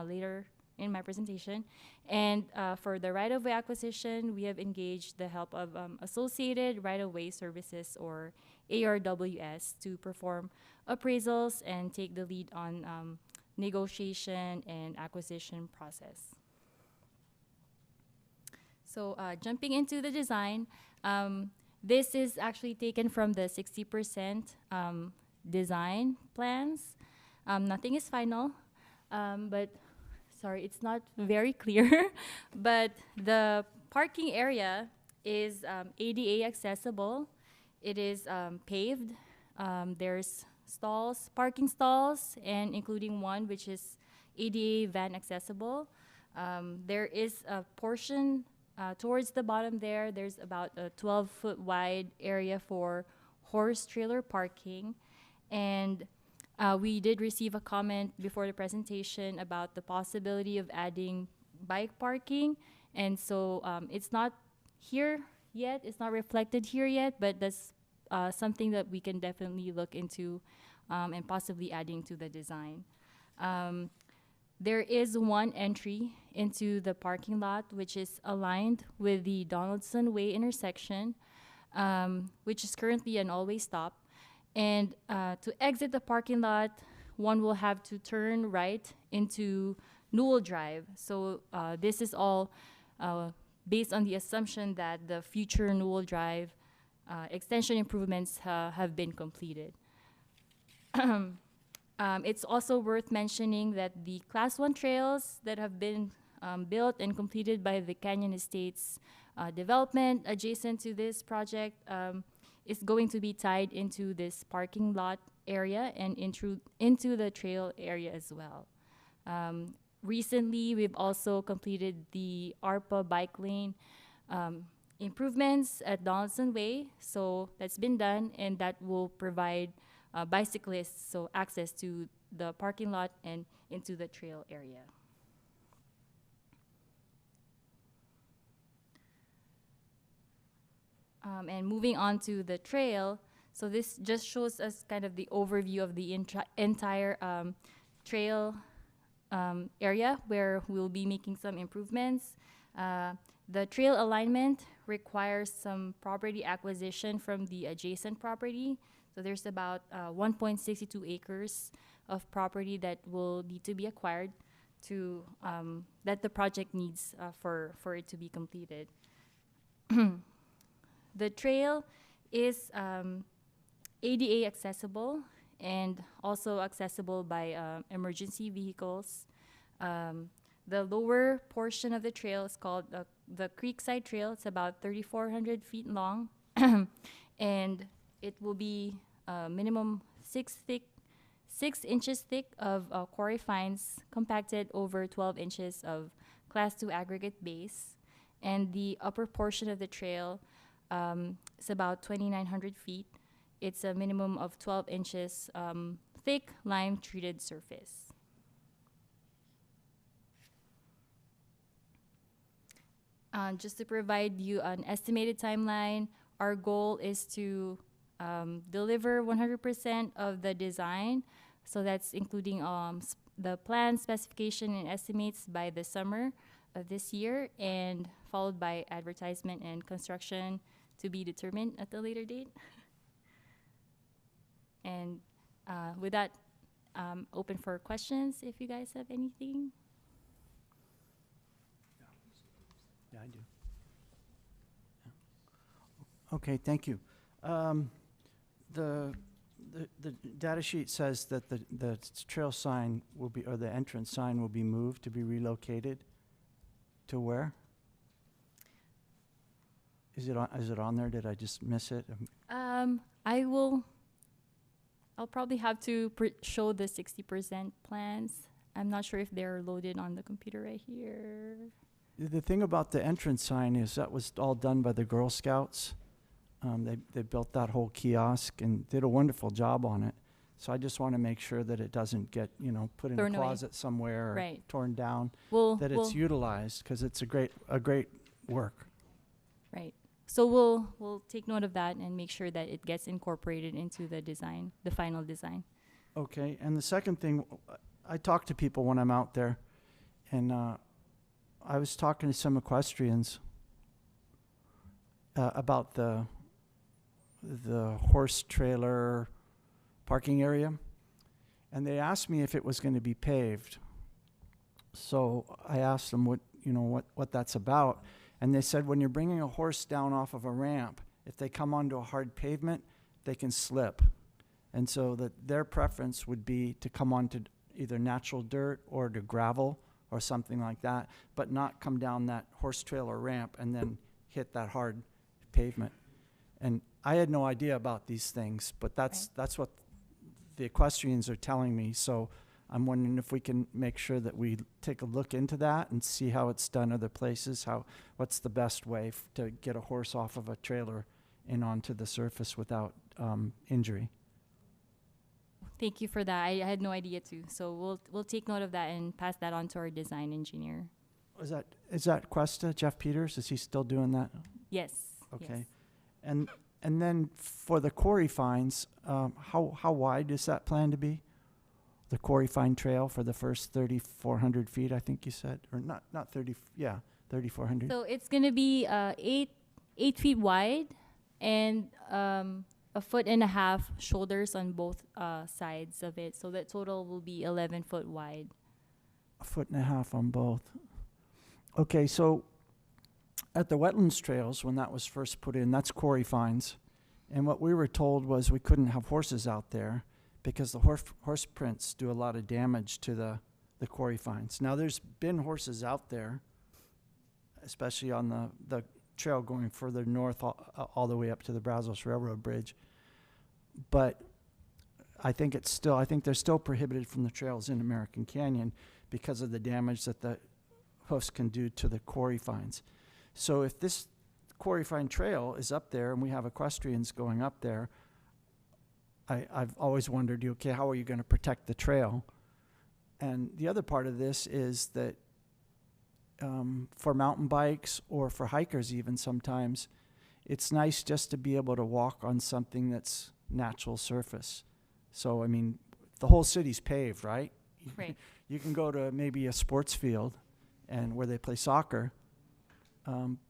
later in my presentation. And for the right-of-way acquisition, we have engaged the help of Associated Right-of-Way Services, or ARWS, to perform appraisals and take the lead on negotiation and acquisition process. So jumping into the design, This is actually taken from the 60% design plans. Nothing is final, but sorry, it's not very clear. But the parking area is ADA accessible. It is paved. There's stalls, parking stalls, and including one which is ADA van accessible. There is a portion towards the bottom there. There's about a 12-foot wide area for horse trailer parking. And we did receive a comment before the presentation about the possibility of adding bike parking. And so it's not here yet, it's not reflected here yet, but that's something that we can definitely look into and possibly adding to the design. There is one entry into the parking lot, which is aligned with the Donaldson Way intersection, which is currently an all-way stop. And to exit the parking lot, one will have to turn right into Newell Drive. So this is all based on the assumption that the future Newell Drive extension improvements have been completed. It's also worth mentioning that the Class 1 trails that have been built and completed by the Canyon Estates development adjacent to this project is going to be tied into this parking lot area and into the trail area as well. Recently, we've also completed the ARPA bike lane improvements at Donaldson Way, so that's been done, and that will provide bicyclists so access to the parking lot and into the trail area. And moving on to the trail, so this just shows us kind of the overview of the entire trail area where we'll be making some improvements. The trail alignment requires some property acquisition from the adjacent property. So there's about 1.62 acres of property that will need to be acquired to that the project needs for it to be completed. The trail is ADA accessible and also accessible by emergency vehicles. The lower portion of the trail is called the Creekside Trail. It's about 3,400 feet long, and it will be minimum 6 inches thick of quarry fines compacted over 12 inches of Class 2 aggregate base. And the upper portion of the trail is about 2,900 feet. It's a minimum of 12 inches thick lime-treated surface. Just to provide you an estimated timeline, our goal is to deliver 100% of the design. So that's including the plan, specification, and estimates by the summer of this year, and followed by advertisement and construction to be determined at a later date. And with that, open for questions if you guys have anything. Yeah, I do. Yeah. Okay, thank you. The data sheet says that the trail sign will be, or the entrance sign will be moved to be relocated to where? Is it on there? Did I just miss it? I'll probably have to show the 60% plans. I'm not sure if they're loaded on the computer right here. The thing about the entrance sign is that was all done by the Girl Scouts. They built that whole kiosk and did a wonderful job on it. So I just want to make sure that it doesn't get, put in Thrown a away. closet somewhere or Right. torn down. That it's We'll utilized, because it's a great work. right. So we'll take note of that and make sure that it gets incorporated into the design, the final design. Okay, and the second thing, I talk to people when I'm out there, and I was talking to some equestrians about the horse trailer parking area, and they asked me if it was going to be paved. So I asked them what that's about, and they said when you're bringing a horse down off of a ramp If they come onto a hard pavement, they can slip. And so that their preference would be to come onto either natural dirt or to gravel or something like that, but not come down that horse trail or ramp and then hit that hard pavement. And I had no idea about these things, but that's what the equestrians are telling me. So I'm wondering if we can make sure that we take a look into that and see how it's done other places, what's the best way to get a horse off of a trailer and onto the surface without injury. Thank you for that. I had no idea too. So we'll take note of that and pass that on to our design engineer. Is that Cuesta, Jeff Peters? Is he still doing that? Yes. Okay. Yes. And then for the quarry fines, how wide is that planned to be? The quarry fine trail for the first 3,400 feet, I think you said, or not 30, yeah, 3,400. So it's gonna be 8 feet wide and 1.5 foot shoulders on both sides of it. So that total will be 11 foot wide. 1.5 feet on both. Okay, so at the wetlands trails, when that was first put in, that's quarry fines. And what we were told was we couldn't have horses out there because the horse prints do a lot of damage to the quarry fines. Now, there's been horses out there, especially on the trail going further north all the way up to the Brazos Railroad Bridge. But I think they're still prohibited from the trails in American Canyon because of the damage that the hoofs can do to the quarry fines. So if this quarry fine trail is up there and we have equestrians going up there, I've always wondered, okay, how are you going to protect the trail? And the other part of this is that for mountain bikes or for hikers even sometimes, it's nice just to be able to walk on something that's natural surface. So, I mean, the whole city's paved, right? Right. You can go to maybe a sports field and where they play soccer,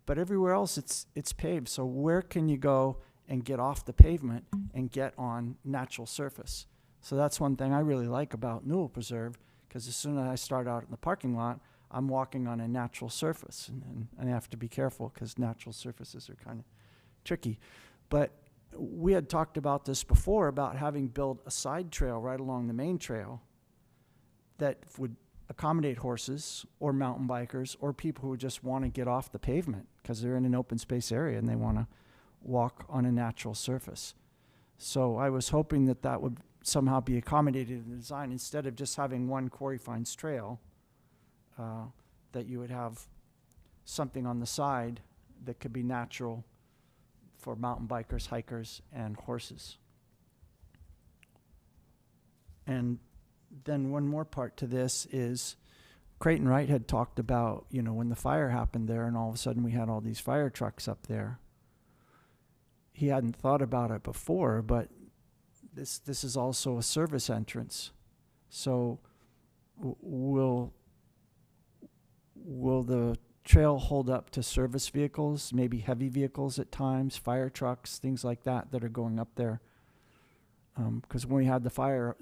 but everywhere else it's paved. So where can you go and get off the pavement and get on natural surface? So that's one thing I really like about Newell Preserve, because as soon as I start out in the parking lot, I'm walking on a natural surface, and I have to be careful because natural surfaces are kind of tricky. But we had talked about this before, about having built a side trail right along the main trail that would accommodate horses or mountain bikers or people who just want to get off the pavement because they're in an open space area and they want to walk on a natural surface. So I was hoping that would somehow be accommodated in the design instead of just having one quarry fines trail, that you would have something on the side that could be natural for mountain bikers, hikers, and horses. And then one more part to this is Creighton Wright had talked about, when the fire happened there and all of a sudden we had all these fire trucks up there. He hadn't thought about it before, but this is also a service entrance. So will the trail hold up to service vehicles, maybe heavy vehicles at times, fire trucks, things like that are going up there? Because when we had the fire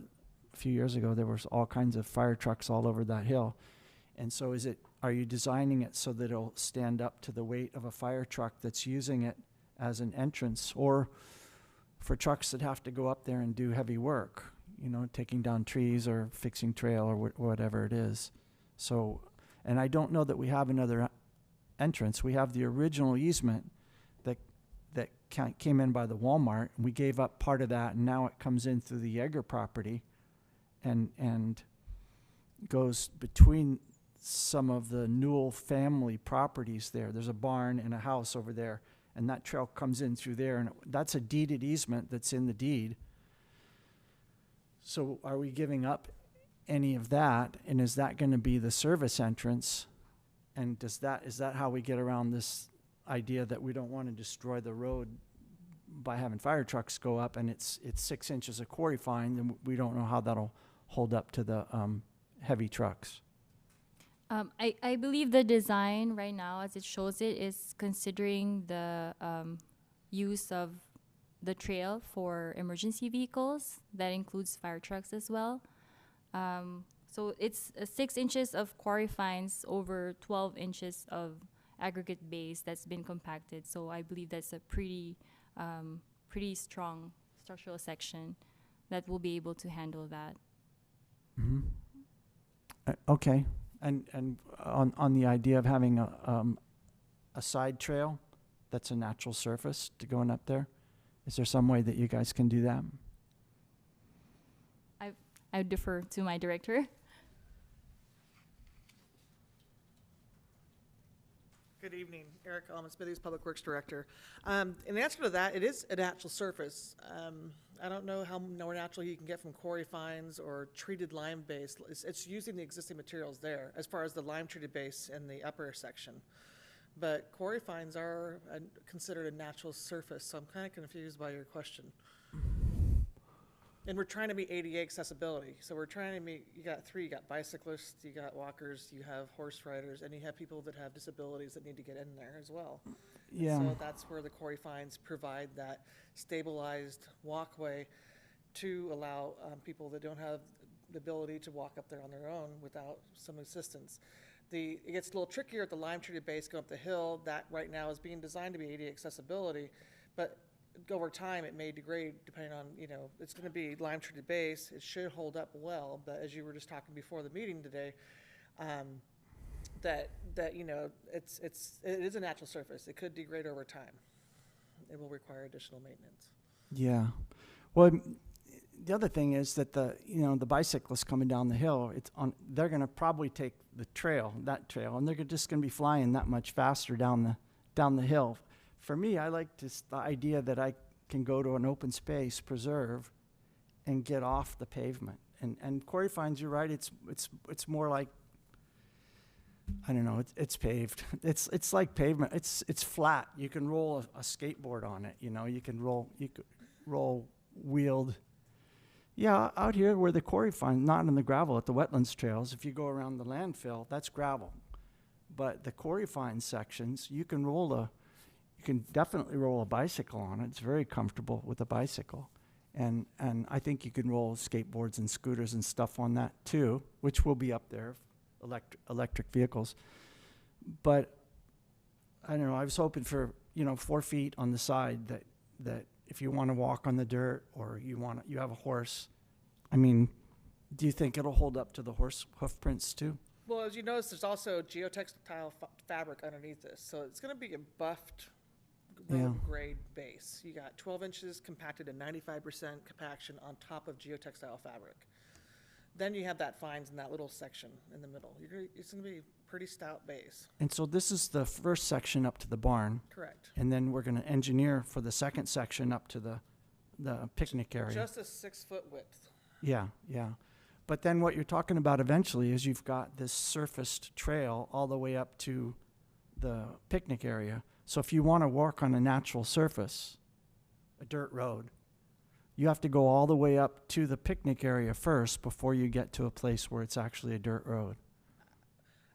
a few years ago, there was all kinds of fire trucks all over that hill. And so are you designing it so that it'll stand up to the weight of a fire truck that's using it as an entrance, or for trucks that have to go up there and do heavy work, taking down trees or fixing trail or whatever it is? So, and I don't know that we have another entrance. We have the original easement that came in by the Walmart, and we gave up part of that, and now it comes in through the Yeager property and goes between some of the Newell family properties there. There's a barn and a house over there, and that trail comes in through there, and that's a deeded easement that's in the deed. So are we giving up any of that, and is that going to be the service entrance? And is that how we get around this idea that we don't want to destroy the road by having fire trucks go up, and it's 6 inches of quarry fine, and we don't know how that'll hold up to the heavy trucks? I believe the design right now, as it shows it, is considering the use of the trail for emergency vehicles. That includes fire trucks as well. So it's 6 inches of quarry fines over 12 inches of aggregate base that's been compacted. So I believe that's a pretty pretty strong structural section that will be able to handle that. Okay, and on the idea of having a side trail that's a natural surface to going up there, is there some way that you guys can do that? I defer to my director. Good evening, Eric Alman-Smithies, Public Works Director. In answer to that, it is a natural surface. I don't know how more natural you can get from quarry fines or treated lime base. It's using the existing materials there as far as the lime treated base in the upper section. But quarry fines are considered a natural surface, so I'm kind of confused by your question. And we're trying to meet ADA accessibility. So we're trying to meet, you got bicyclists, you got walkers, you have horse riders, and you have people that have disabilities that need to get in there as well. Yeah. So that's where the quarry fines provide that stabilized walkway to allow people that don't have the ability to walk up there on their own without some assistance. It gets a little trickier at the lime treated base going up the hill. That right now is being designed to be ADA accessibility, but over time it may degrade depending on, it's going to be lime treated base. It should hold up well, but as you were just talking before the meeting today, it is a natural surface. It could degrade over time. It will require additional maintenance. Yeah. Well, the other thing is that the bicyclists coming down the hill, they're going to probably take that trail, and they're just going to be flying that much faster down the hill. For me, I like the idea that I can go to an open space, preserve, and get off the pavement. And quarry fines, you're right. It's more like, I don't know. It's paved. It's like pavement. It's flat. You can roll a skateboard on it. You could roll wheeled. Yeah, out here where the quarry fine, not in the gravel at the wetlands trails. If you go around the landfill, that's gravel. But the quarry fine sections, you can definitely roll a bicycle on it. It's very comfortable with a bicycle. And I think you can roll skateboards and scooters and stuff on that too, which will be up there, electric vehicles. But I don't know, I was hoping for, 4 feet on the side that if you want to walk on the dirt or you have a horse, do you think it'll hold up to the horse hoof prints too? Well, as you notice, there's also geotextile fabric underneath this. So it's going to be a buffed road grade base. You got 12 inches compacted and 95% compaction on top of geotextile fabric. Then you have that fines in that little section in the middle. It's going to be a pretty stout base. And so this is the first section up to the barn. Correct. And then we're going to engineer for the second section up to the picnic area. Just a 6-foot width. Yeah. But then what you're talking about eventually is you've got this surfaced trail all the way up to the picnic area. So if you want to walk on a natural surface, a dirt road, you have to go all the way up to the picnic area first before you get to a place where it's actually a dirt road.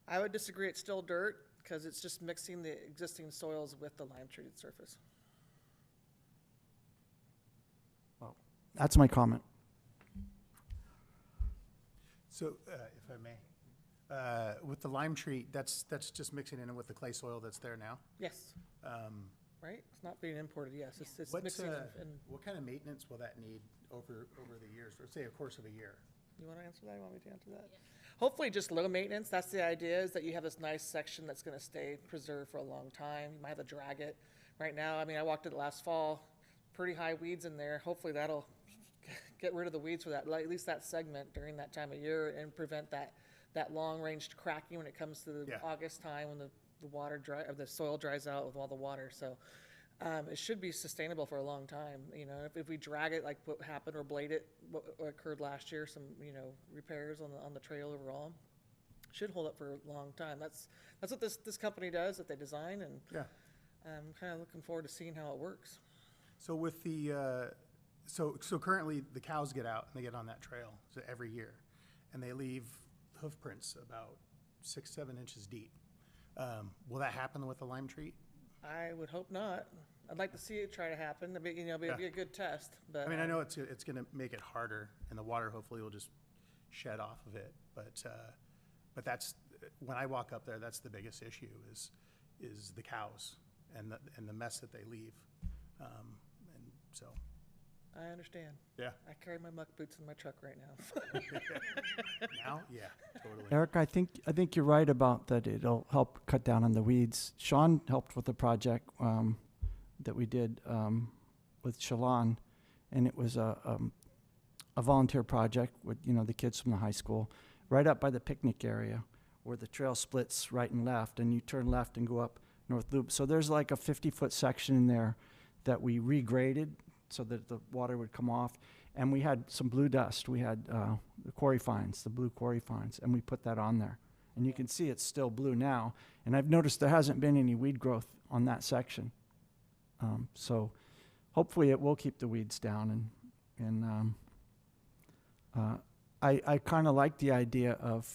I would disagree. It's still dirt because it's just mixing the existing soils with the lime-treated surface. Well, that's my comment. So, if I may, with the lime treat, that's just mixing in with the clay soil that's there now? Yes. Right? It's not being imported, yes. It's mixing and what kind of maintenance will that need over the years, or say a course of a year? You want to answer that? You want me to answer that? Yeah. Hopefully just low maintenance. That's the idea, is that you have this nice section that's going to stay preserved for a long time. You might have to drag it. Right now, I walked it last fall, pretty high weeds in there. Hopefully that'll get rid of the weeds for that, at least that segment during that time of year, and prevent that long-range cracking when it comes to the August time when the water or the soil dries out with all the water. So it should be sustainable for a long time. If we drag it like what happened, or blade it, what occurred last year, some repairs on the trail overall, should hold up for a long time. That's what this company does, that they design, and I'm kind of looking forward to seeing how it works. So with the so currently the cows get out and they get on that trail every year, and they leave hoof prints about 6-7 inches deep. Will that happen with the lime treat? I would hope not. I'd like to see it try to happen. It'd be a good test. But I know it's going to make it harder, and the water hopefully will just shed off of it. But that's when I walk up there. That's the biggest issue is the cows and the mess that they leave. And so, I understand. yeah. I carry my muck boots in my truck right now. Now, yeah, totally. Eric, I think you're right about that. It'll help cut down on the weeds. Sean helped with the project that we did with Shalon, and it was a volunteer project with the kids from the high school, right up by the picnic area, where the trail splits right and left, and you turn left and go up North Loop. So there's like a 50-foot section in there that we regraded so that the water would come off. And we had some blue dust. We had the quarry fines, the blue quarry fines, and we put that on there. And you can see it's still blue now. And I've noticed there hasn't been any weed growth on that section. So hopefully it will keep the weeds down. And I kind of like the idea of,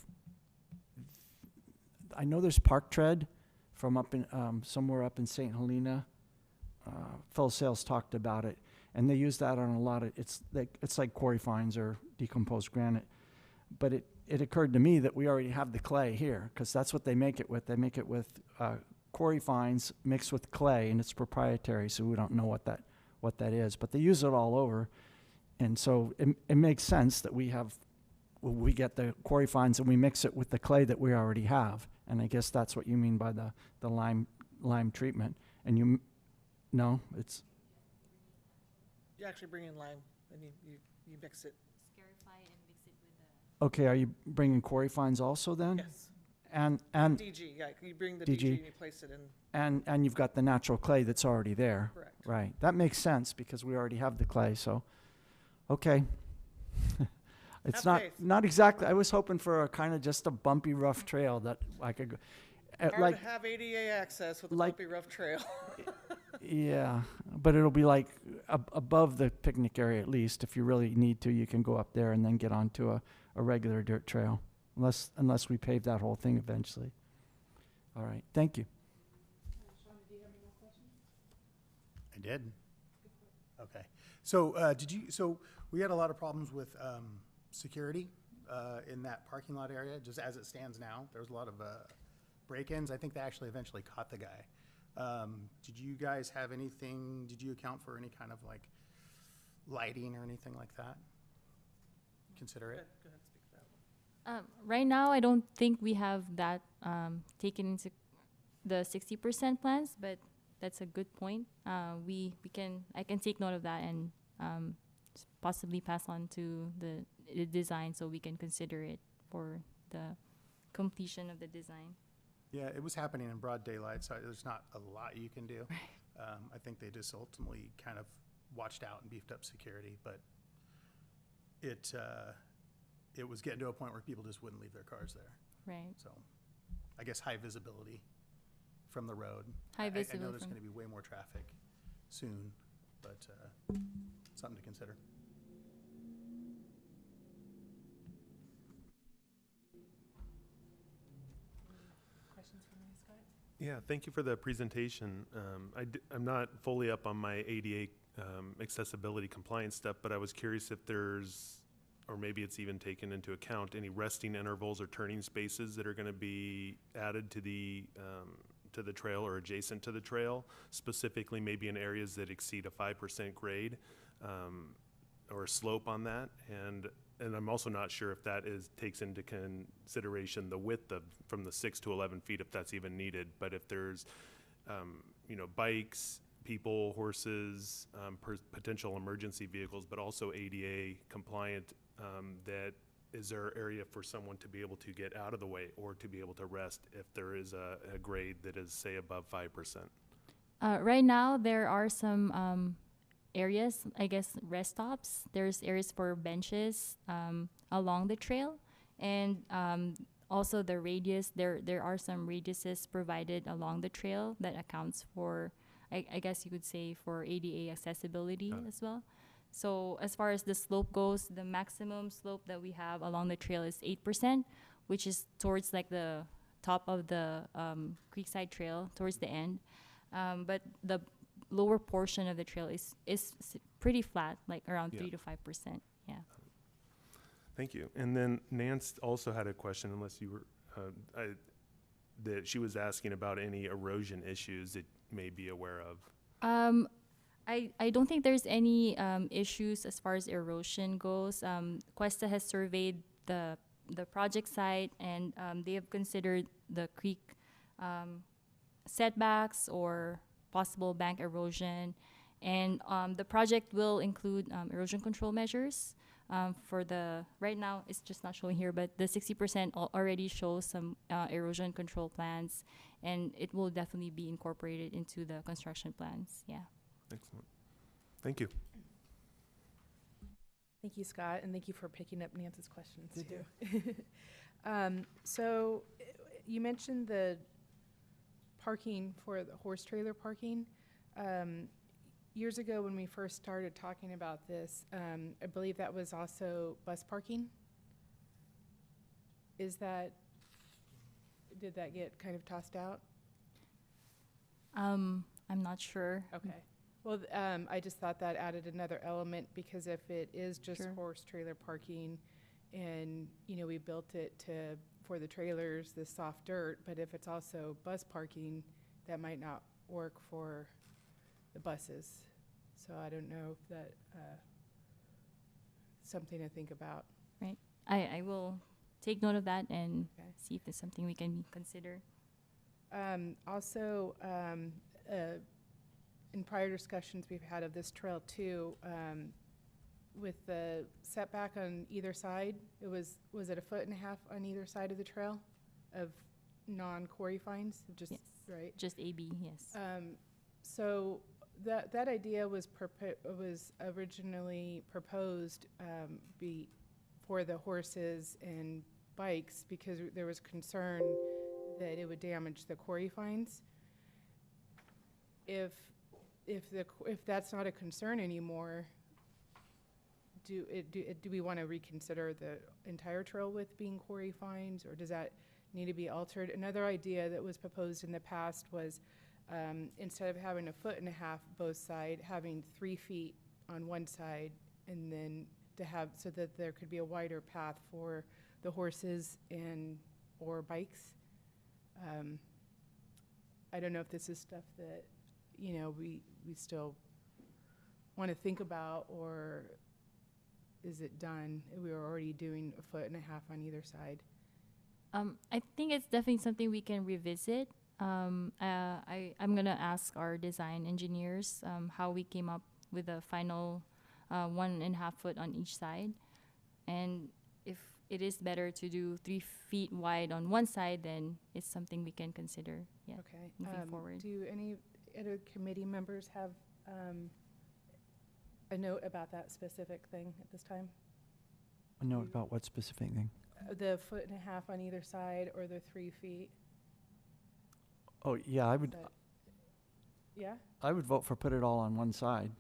I know there's park tread from up in somewhere up in St. Helena. Phil Sales talked about it, and they use that on a lot of, it's like quarry fines or decomposed granite. But it occurred to me that we already have the clay here, because that's what they make it with. They make it with quarry fines mixed with clay, and it's proprietary, so we don't know what that is. But they use it all over, and so it makes sense that we get the quarry fines and we mix it with the clay that we already have. And I guess that's what you mean by the lime treatment. And it's You actually bring in lime and you mix it. Scarify and mix it with the. okay. Are you bringing quarry fines also then? Yes. And DG, yeah, you bring the DG DG. and you place it in. and you've got the natural clay that's already there. Correct. Right. That makes sense because we already have the clay. So, okay. It's Have faith. not exactly. I was hoping for a kind of just a bumpy, rough trail that I could go. Hard to have ADA access with a like- bumpy rough trail. Yeah, but it'll be like above the picnic area at least. If you really need to, you can go up there and then get onto a regular dirt trail, unless we pave that whole thing eventually. All right, thank you. I did. Okay. So, so we had a lot of problems with security in that parking lot area, just as it stands now. There was a lot of break-ins. I think they actually eventually caught the guy. Did you guys have anything, did you account for any kind of like lighting or anything like that? Consider it? Go ahead, speak to that one. Right now, I don't think we have that taken into the 60% plans, but that's a good point. I can take note of that and possibly pass on to the design so we can consider it for the completion of the design. Yeah, it was happening in broad daylight, so there's not a lot you can do. I think they just ultimately kind of watched out and beefed up security, but it was getting to a point where people just wouldn't leave their cars there. Right. So I guess high visibility from the road. High I know visibility there's from- going to be way more traffic soon, but something to consider. Questions for me, Scott? Yeah, thank you for the presentation. I'm not fully up on my ADA accessibility compliance stuff, but I was curious if there's, or maybe it's even taken into account, any resting intervals or turning spaces that are going to be added to the trail or adjacent to the trail, specifically maybe in areas that exceed a 5% grade or slope on that. And I'm also not sure if that takes into consideration the width from the 6 to 11 feet, if that's even needed. But if there's, bikes, people, horses, potential emergency vehicles, but also ADA compliant, is there area for someone to be able to get out of the way or to be able to rest if there is a grade that is, say, above 5%? Right now, there are some areas, I guess, rest stops. There's areas for benches along the trail, and also the radius. There are some radiuses provided along the trail that accounts for, I guess you could say, for ADA accessibility as well. So as far as the slope goes, the maximum slope that we have along the trail is 8%, which is towards like the top of the Creekside Trail, towards the end. But the lower portion of the trail is pretty flat, like around 3 to 5%. Yeah. Thank you. And then Nance also had a question, unless you were, that she was asking about any erosion issues that you may be aware of. I don't think there's any issues as far as erosion goes. Cuesta has surveyed the project site, and they have considered the creek setbacks or possible bank erosion. And the project will include erosion control measures. For the, right now, it's just not showing here, but the 60% already shows some erosion control plans, and it will definitely be incorporated into the construction plans, yeah. Excellent. Thank you. Thank you, Scott, and thank you for picking up Nance's questions, too. So, you mentioned the parking for the horse trailer parking. Years ago, when we first started talking about this, I believe that was also bus parking. Did that get kind of tossed out? I'm not sure. Okay. Well, I just thought that added another element, because if it is just Sure. horse trailer parking, and, you know, we built it for the trailers, the soft dirt, but if it's also bus parking, that might not work for the buses. So I don't know if that, something to think about. Right. I will take note of that and Okay. see if there's something we can consider. Also, in prior discussions we've had of this trail too, with the setback on either side, was it 1.5 feet on either side of the trail of non-quarry fines? Just, Yes. right? Just AB, yes. So that idea was originally proposed for the horses and bikes, because there was concern that it would damage the quarry fines. If that's not a concern anymore, do we want to reconsider the entire trail with being quarry fines, or does that need to be altered? Another idea that was proposed in the past was, instead of having 1.5 feet both sides, having 3 feet on one side, and then to have, so that there could be a wider path for the horses or bikes. I don't know if this is stuff that, you know, we still want to think about, or is it done? We were already doing 1.5 feet on either side. I think it's definitely something we can revisit. I'm gonna ask our design engineers how we came up with a final 1.5 feet on each side, and if it is better to do 3 feet wide on one side, then it's something we can consider. Yeah. Okay. Moving forward. Do any other committee members have a note about that specific thing at this time? A note about what specific thing? The 1.5 feet on either side, or the 3 feet? Oh, yeah, Yeah? I would vote for put it all on one side,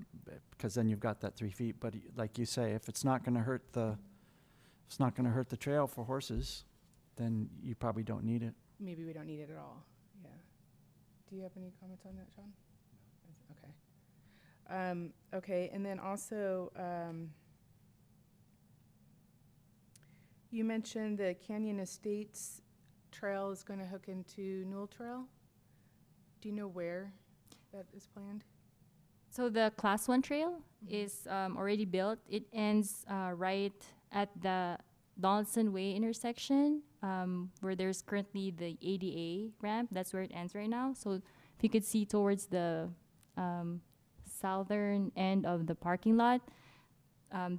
because then you've got that 3 feet. But like you say, if it's not going to hurt the trail for horses, then you probably don't need it. Maybe we don't need it at all. Yeah. Do you have any comments on that, Sean? Okay. Okay, and then also, you mentioned the Canyon Estates Trail is going to hook into Newell Trail. Do you know where that is planned? So the Class 1 trail is already built. It ends right at the Donaldson Way intersection, where there's currently the ADA ramp. That's where it ends right now. So if you could see towards the southern end of the parking lot,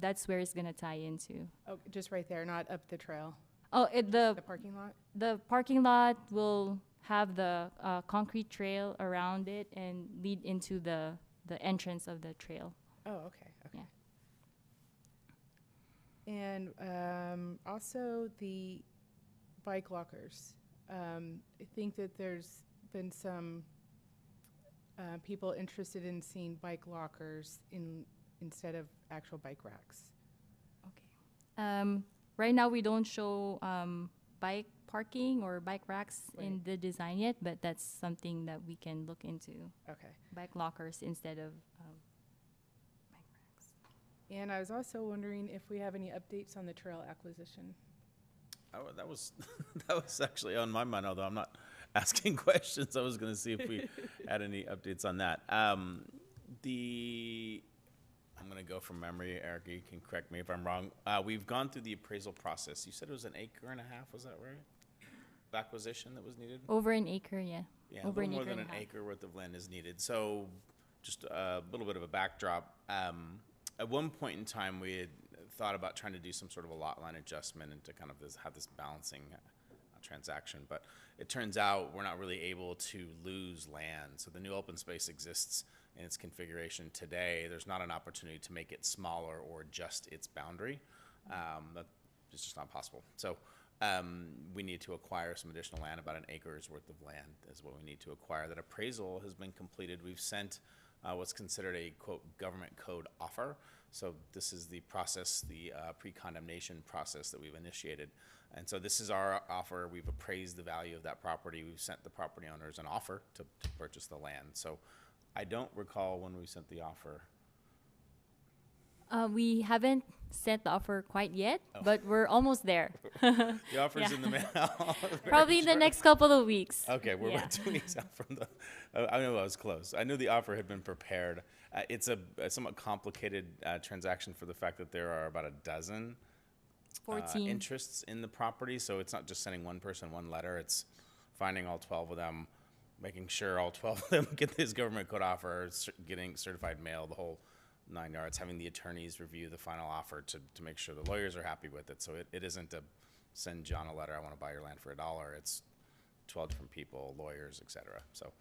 that's where it's going to tie into. Oh, just right there, not up the trail. Oh, The parking lot? the parking lot will have the concrete trail around it and lead into the entrance of the trail. Oh, okay, okay. Yeah. And also the bike lockers. I think that there's been some people interested in seeing bike lockers instead of actual bike racks. Okay. Right now, we don't show bike parking or bike racks in Right. the design yet, but that's something that we can look into. Okay. Bike lockers instead of bike racks. And I was also wondering if we have any updates on the trail acquisition. Oh, that was that was actually on my mind, although I'm not asking questions. I was going to see if we had any updates on that. I'm gonna go from memory, Eric, you can correct me if I'm wrong. We've gone through the appraisal process. You said it was 1.5 acres, was that right? Of acquisition that was needed? Over an acre, yeah. Yeah, a Over little an more acre than and an a half. acre worth of land is needed. So just a little bit of a backdrop. At one point in time, we had thought about trying to do some sort of a lot line adjustment and to kind of have this balancing transaction. But it turns out we're not really able to lose land. So the new open space exists in its configuration today. There's not an opportunity to make it smaller or adjust its boundary. That is just not possible. So we need to acquire some additional land. About 1 acre's worth of land is what we need to acquire. That appraisal has been completed. We've sent what's considered a, quote, government code offer. So this is the process, the pre-condemnation process that we've initiated. And so this is our offer. We've appraised the value of that property. We've sent the property owners an offer to purchase the land. So I don't recall when we sent the offer. We haven't sent the offer quite yet, but we're almost there. The offer's Yeah. in the mail. Probably in the next couple of weeks. Okay, we're Yeah. about 2 weeks out from the. I know I was close. I knew the offer had been prepared. It's a somewhat complicated transaction for the fact that there are about a dozen 14. interests in the property. So it's not just sending one person one letter. It's finding all 12 of them, making sure all 12 of them get this government code offer, getting certified mail, the whole 9 yards, having the attorneys review the final offer to make sure the lawyers are happy with it. So it isn't a send John a letter, I want to buy your land for $1. It's 12 different people, lawyers, et cetera. So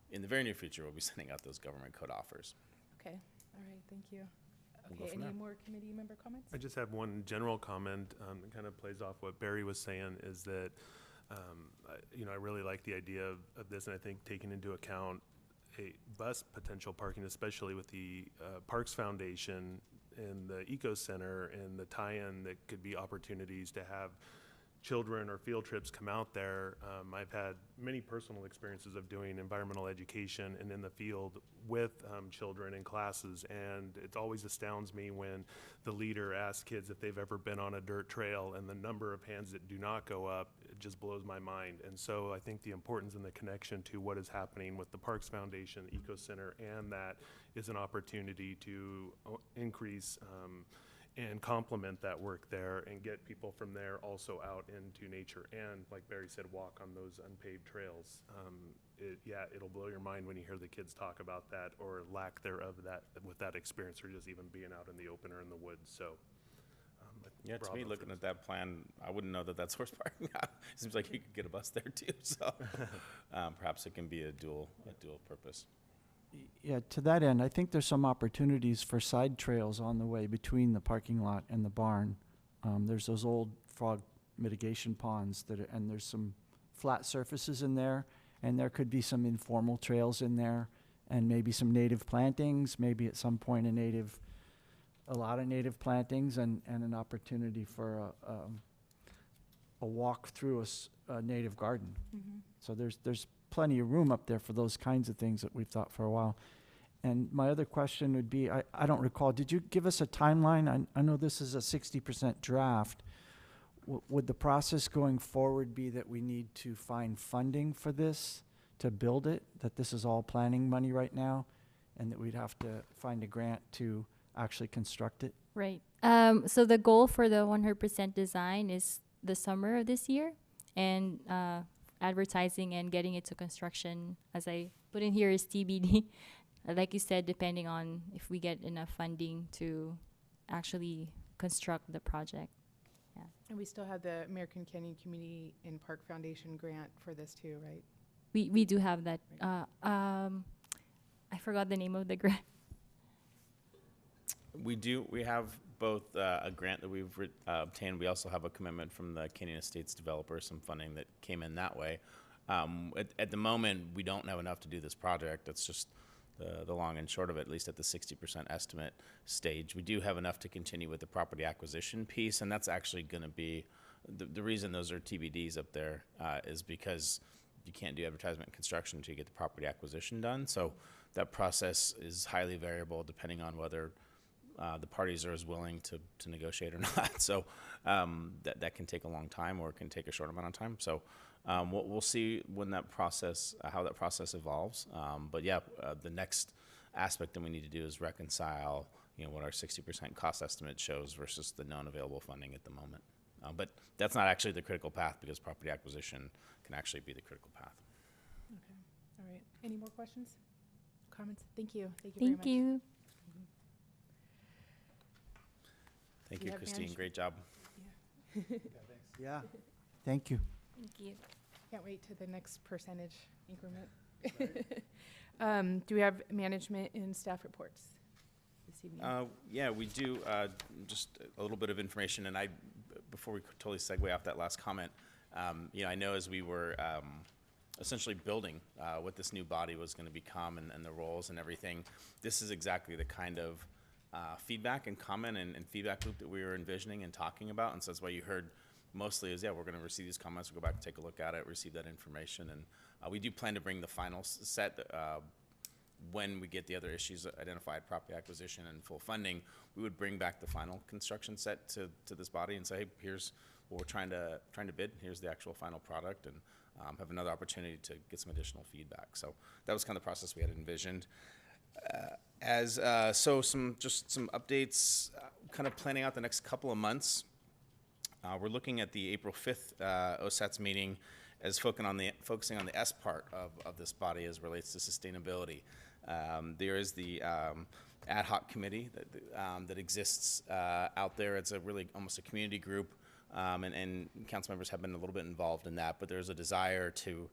in the very near future, we'll be sending out those government code offers. Okay, all right, thank you. We'll go Okay, from any there. more committee member comments? I just have one general comment that kind of plays off what Barry was saying, is that, I really like the idea of this, and I think taking into account a bus potential parking, especially with the Parks Foundation and the Eco Center and the tie-in that could be opportunities to have children or field trips come out there. I've had many personal experiences of doing environmental education and in the field with children in classes, and it always astounds me when the leader asks kids if they've ever been on a dirt trail, and the number of hands that do not go up, it just blows my mind. And so I think the importance and the connection to what is happening with the Parks Foundation, the Eco Center, and that is an opportunity to increase and complement that work there and get people from there also out into nature and, like Barry said, walk on those unpaved trails. It'll blow your mind when you hear the kids talk about that or lack thereof that with that experience, or just even being out in the open or in the woods. So Yeah, to bravo me, for looking this. at that plan, I wouldn't know that that's horse parking. Seems like you could get a bus there too. So perhaps it can be a dual purpose. Yeah, to that end, I think there's some opportunities for side trails on the way between the parking lot and the barn. There's those old frog mitigation ponds and there's some flat surfaces in there, and there could be some informal trails in there, and maybe some native plantings, maybe at some point a lot of native plantings, and an opportunity for a walk through a native garden. Mm-hmm. So there's plenty of room up there for those kinds of things that we've thought for a while. And my other question would be, I don't recall, did you give us a timeline? I know this is a 60% draft. Would the process going forward be that we need to find funding for this to build it, that this is all planning money right now, and that we'd have to find a grant to actually construct it? Right. So the goal for the 100% design is the summer of this year, and advertising and getting it to construction, as I put in here, is TBD. Like you said, depending on if we get enough funding to actually construct the project. Yeah. And we still have the American Canyon Community and Park Foundation grant for this too, right? We do have that. I forgot the name of the grant. We have both a grant that we've obtained. We also have a commitment from the Canyon Estates developer, some funding that came in that way. At the moment, we don't have enough to do this project. That's just the long and short of it, at least at the 60% estimate stage. We do have enough to continue with the property acquisition piece, and that's actually going to be the reason those are TBDs up there is because you can't do advertisement and construction until you get the property acquisition done. So that process is highly variable depending on whether the parties are as willing to negotiate or not. So that can take a long time, or it can take a short amount of time. So we'll see when that process, how that process evolves. But yeah, the next aspect that we need to do is reconcile, what our 60% cost estimate shows versus the known available funding at the moment. But that's not actually the critical path, because property acquisition can actually be the critical path. Okay, all right. Any more questions? Comments? Thank you. Thank you very much. Thank you. Thank You you, have Christine. managed- Great job. Yeah, thank you. Thank you. Can't wait to the next percentage increment. Do we have management and staff reports this evening? Yeah, we do. Just a little bit of information, and before we totally segue off that last comment, I know as we were essentially building what this new body was going to become and the roles and everything, this is exactly the kind of feedback and comment and feedback loop that we were envisioning and talking about. And so that's why you heard mostly is, we're going to receive these comments, we'll go back and take a look at it, receive that information. And we do plan to bring the final set when we get the other issues identified, property acquisition and full funding. We would bring back the final construction set to this body and say, hey, here's what we're trying to bid. Here's the actual final product, and have another opportunity to get some additional feedback. So that was kind of the process we had envisioned. So some updates, kind of planning out the next couple of months. We're looking at the April 5th OSATS meeting as focusing on the S part of this body as relates to sustainability. There is the ad hoc committee that exists out there. It's a really almost a community group, and council members have been a little bit involved in that, but there's a desire to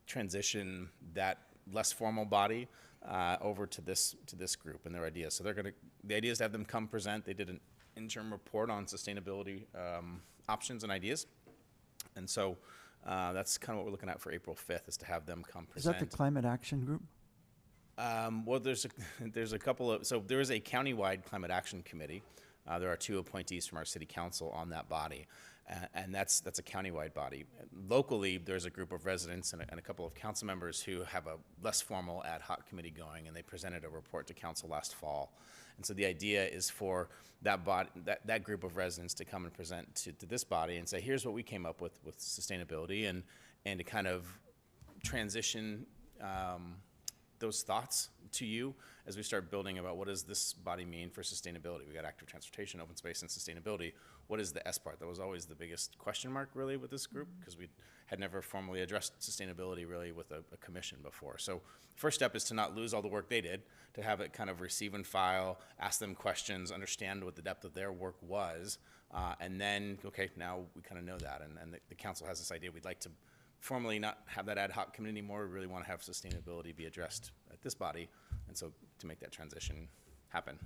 transition that less formal body over to this group and their ideas. So the idea is to have them come present. They did an interim report on sustainability options and ideas, and so that's kind of what we're looking at for April 5th, is to have them come Is present. that the Climate Action Group? Well, there's a couple of, so there is a countywide climate action committee. There are 2 appointees from our city council on that body, and that's a countywide body. Locally, there's a group of residents and a couple of council members who have a less formal ad hoc committee going, and they presented a report to council last fall. And so the idea is for that group of residents to come and present to this body and say, here's what we came up with sustainability, and to kind of transition those thoughts to you as we start building about what does this body mean for sustainability. We got active transportation, open space, and sustainability. What is the S part? That was always the biggest question mark really with this group, because we had never formally addressed sustainability really with a commission before. So first step is to not lose all the work they did, to have it kind of receive and file, ask them questions, understand what the depth of their work was, and then, okay, now we kind of know that, and the council has this idea we'd like to formally not have that ad hoc committee anymore. We really want to have sustainability be addressed at this body, and so to make that transition happen.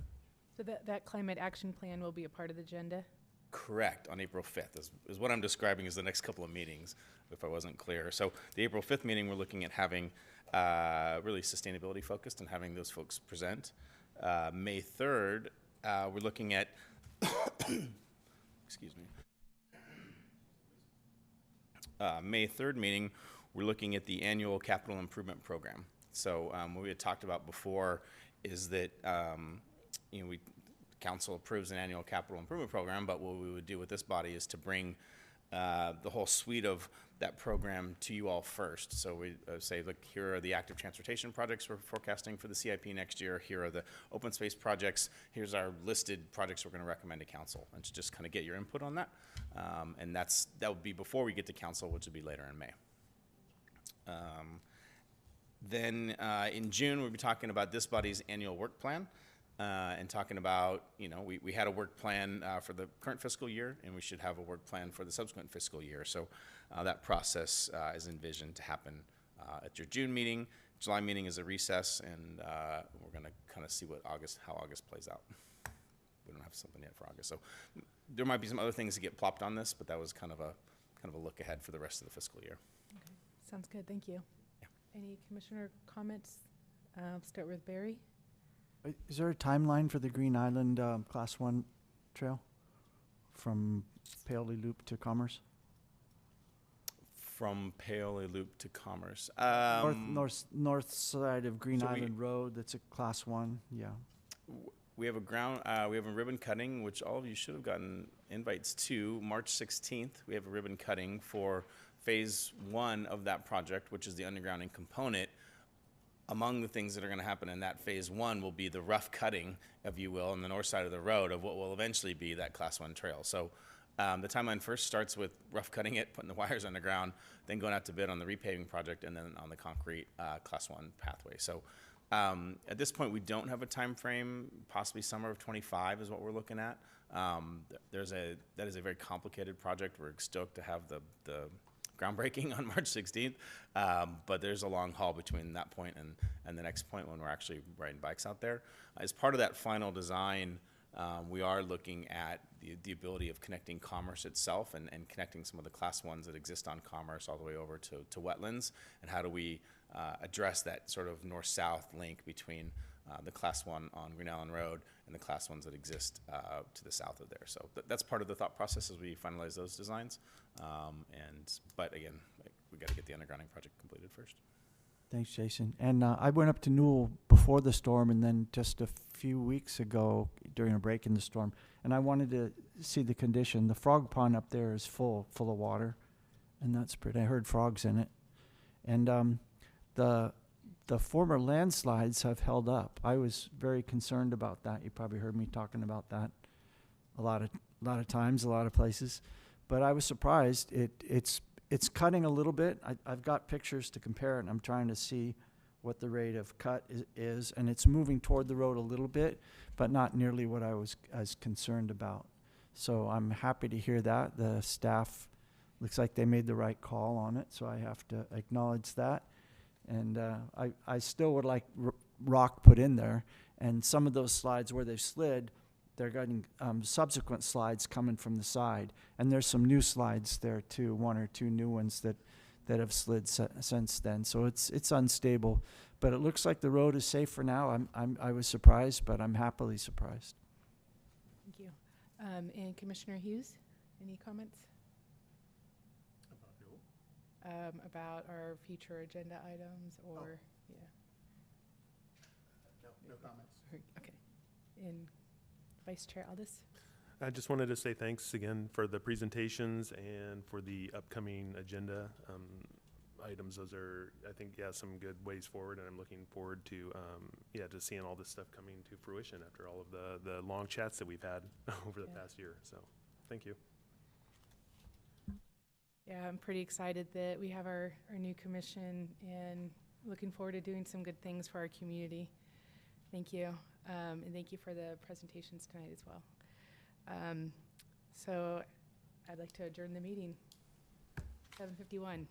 So that climate action plan will be a part of the agenda? Correct, on April 5th is what I'm describing as the next couple of meetings, if I wasn't clear. So the April 5th meeting, we're looking at having really sustainability focused and having those folks present. May 3rd, we're looking at, excuse me. May 3rd meeting, we're looking at the annual capital improvement program. So what we had talked about before is that council approves an annual capital improvement program, but what we would do with this body is to bring the whole suite of that program to you all first. So we say, look, here are the active transportation projects we're forecasting for the CIP next year. Here are the open space projects. Here's our listed projects we're going to recommend to council, and to just kind of get your input on that. And that would be before we get to council, which would be later in May. Then in June, we'll be talking about this body's annual work plan. And talking about, we had a work plan for the current fiscal year, and we should have a work plan for the subsequent fiscal year. So that process is envisioned to happen at your June meeting. July meeting is a recess, and we're going to kind of see how August plays out. We don't have something yet for August. So there might be some other things that get plopped on this, but that was kind of a look ahead for the rest of the fiscal year. Okay, sounds good, thank you. Yeah. Any commissioner comments? I'll start with Barry. Is there a timeline for the Green Island Class 1 trail from Paoli Loop to Commerce? From Paoli Loop to Commerce. North side of Green so Island Road, that's a Class 1, yeah. We have a ribbon cutting, which all of you should have gotten invites to. March 16th, we have a ribbon cutting for phase 1 of that project, which is the undergrounding component among the things that are going to happen in that phase one will be the rough cutting, if you will, on the north side of the road of what will eventually be that Class 1 trail. So the timeline first starts with rough cutting it, putting the wires underground, then going out to bid on the repaving project, and then on the concrete Class 1 pathway. So at this point, we don't have a time frame. Possibly summer of 25 is what we're looking at. That is a very complicated project. We're stoked to have the groundbreaking on March 16th, but there's a long haul between that point and the next point when we're actually riding bikes out there. As part of that final design, we are looking at the ability of connecting Commerce itself and connecting some of the Class 1s that exist on Commerce all the way over to wetlands, and how do we address that sort of north-south link between the Class 1 on Green Island Road and the Class 1s that exist to the south of there. So that's part of the thought process as we finalize those designs. But again, we got to get the undergrounding project completed first. Thanks, Jason. And I went up to Newell before the storm and then just a few weeks ago during a break in the storm, and I wanted to see the condition. The frog pond up there is full of water, and that's pretty. I heard frogs in it. And the former landslides have held up. I was very concerned about that. You probably heard me talking about that a lot of times, a lot of places. But I was surprised. It's cutting a little bit. I've got pictures to compare it, and I'm trying to see what the rate of cut is. And it's moving toward the road a little bit, but not nearly what I was as concerned about. So I'm happy to hear that. The staff looks like they made the right call on it, so I have to acknowledge that. And I still would like rock put in there. And some of those slides where they've slid, they're getting subsequent slides coming from the side. And there's some new slides there too, one or two new ones that have slid since then. So it's unstable. But it looks like the road is safe for now. I was surprised, but I'm happily surprised. Thank you. And Commissioner Hughes, any comments? About our future agenda items or, yeah. No comments. Okay. And Vice Chair Aldis? I just wanted to say thanks again for the presentations and for the upcoming agenda items. Those are, I think, some good ways forward, and I'm looking forward to, to seeing all this stuff coming to fruition after all of the long chats that we've had over the past year. So, thank you. Yeah, I'm pretty excited that we have our new commission and looking forward to doing some good things for our community. Thank you. And thank you for the presentations tonight as well. So I'd like to adjourn the meeting. 7:51.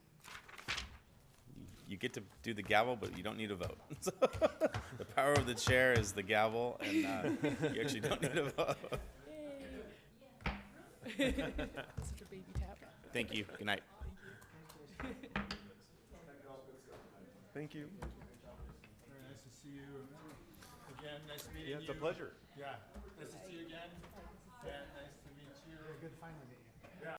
You get to do the gavel, but you don't need a vote. The power of the chair is the gavel, and you actually don't need a vote. Such a baby tap. Thank you. Good night. Thank you. Very nice to see you again. Nice meeting you. Yeah, it's a pleasure. Yeah, nice to see you again. Yeah, nice to meet you. Good to finally meet you.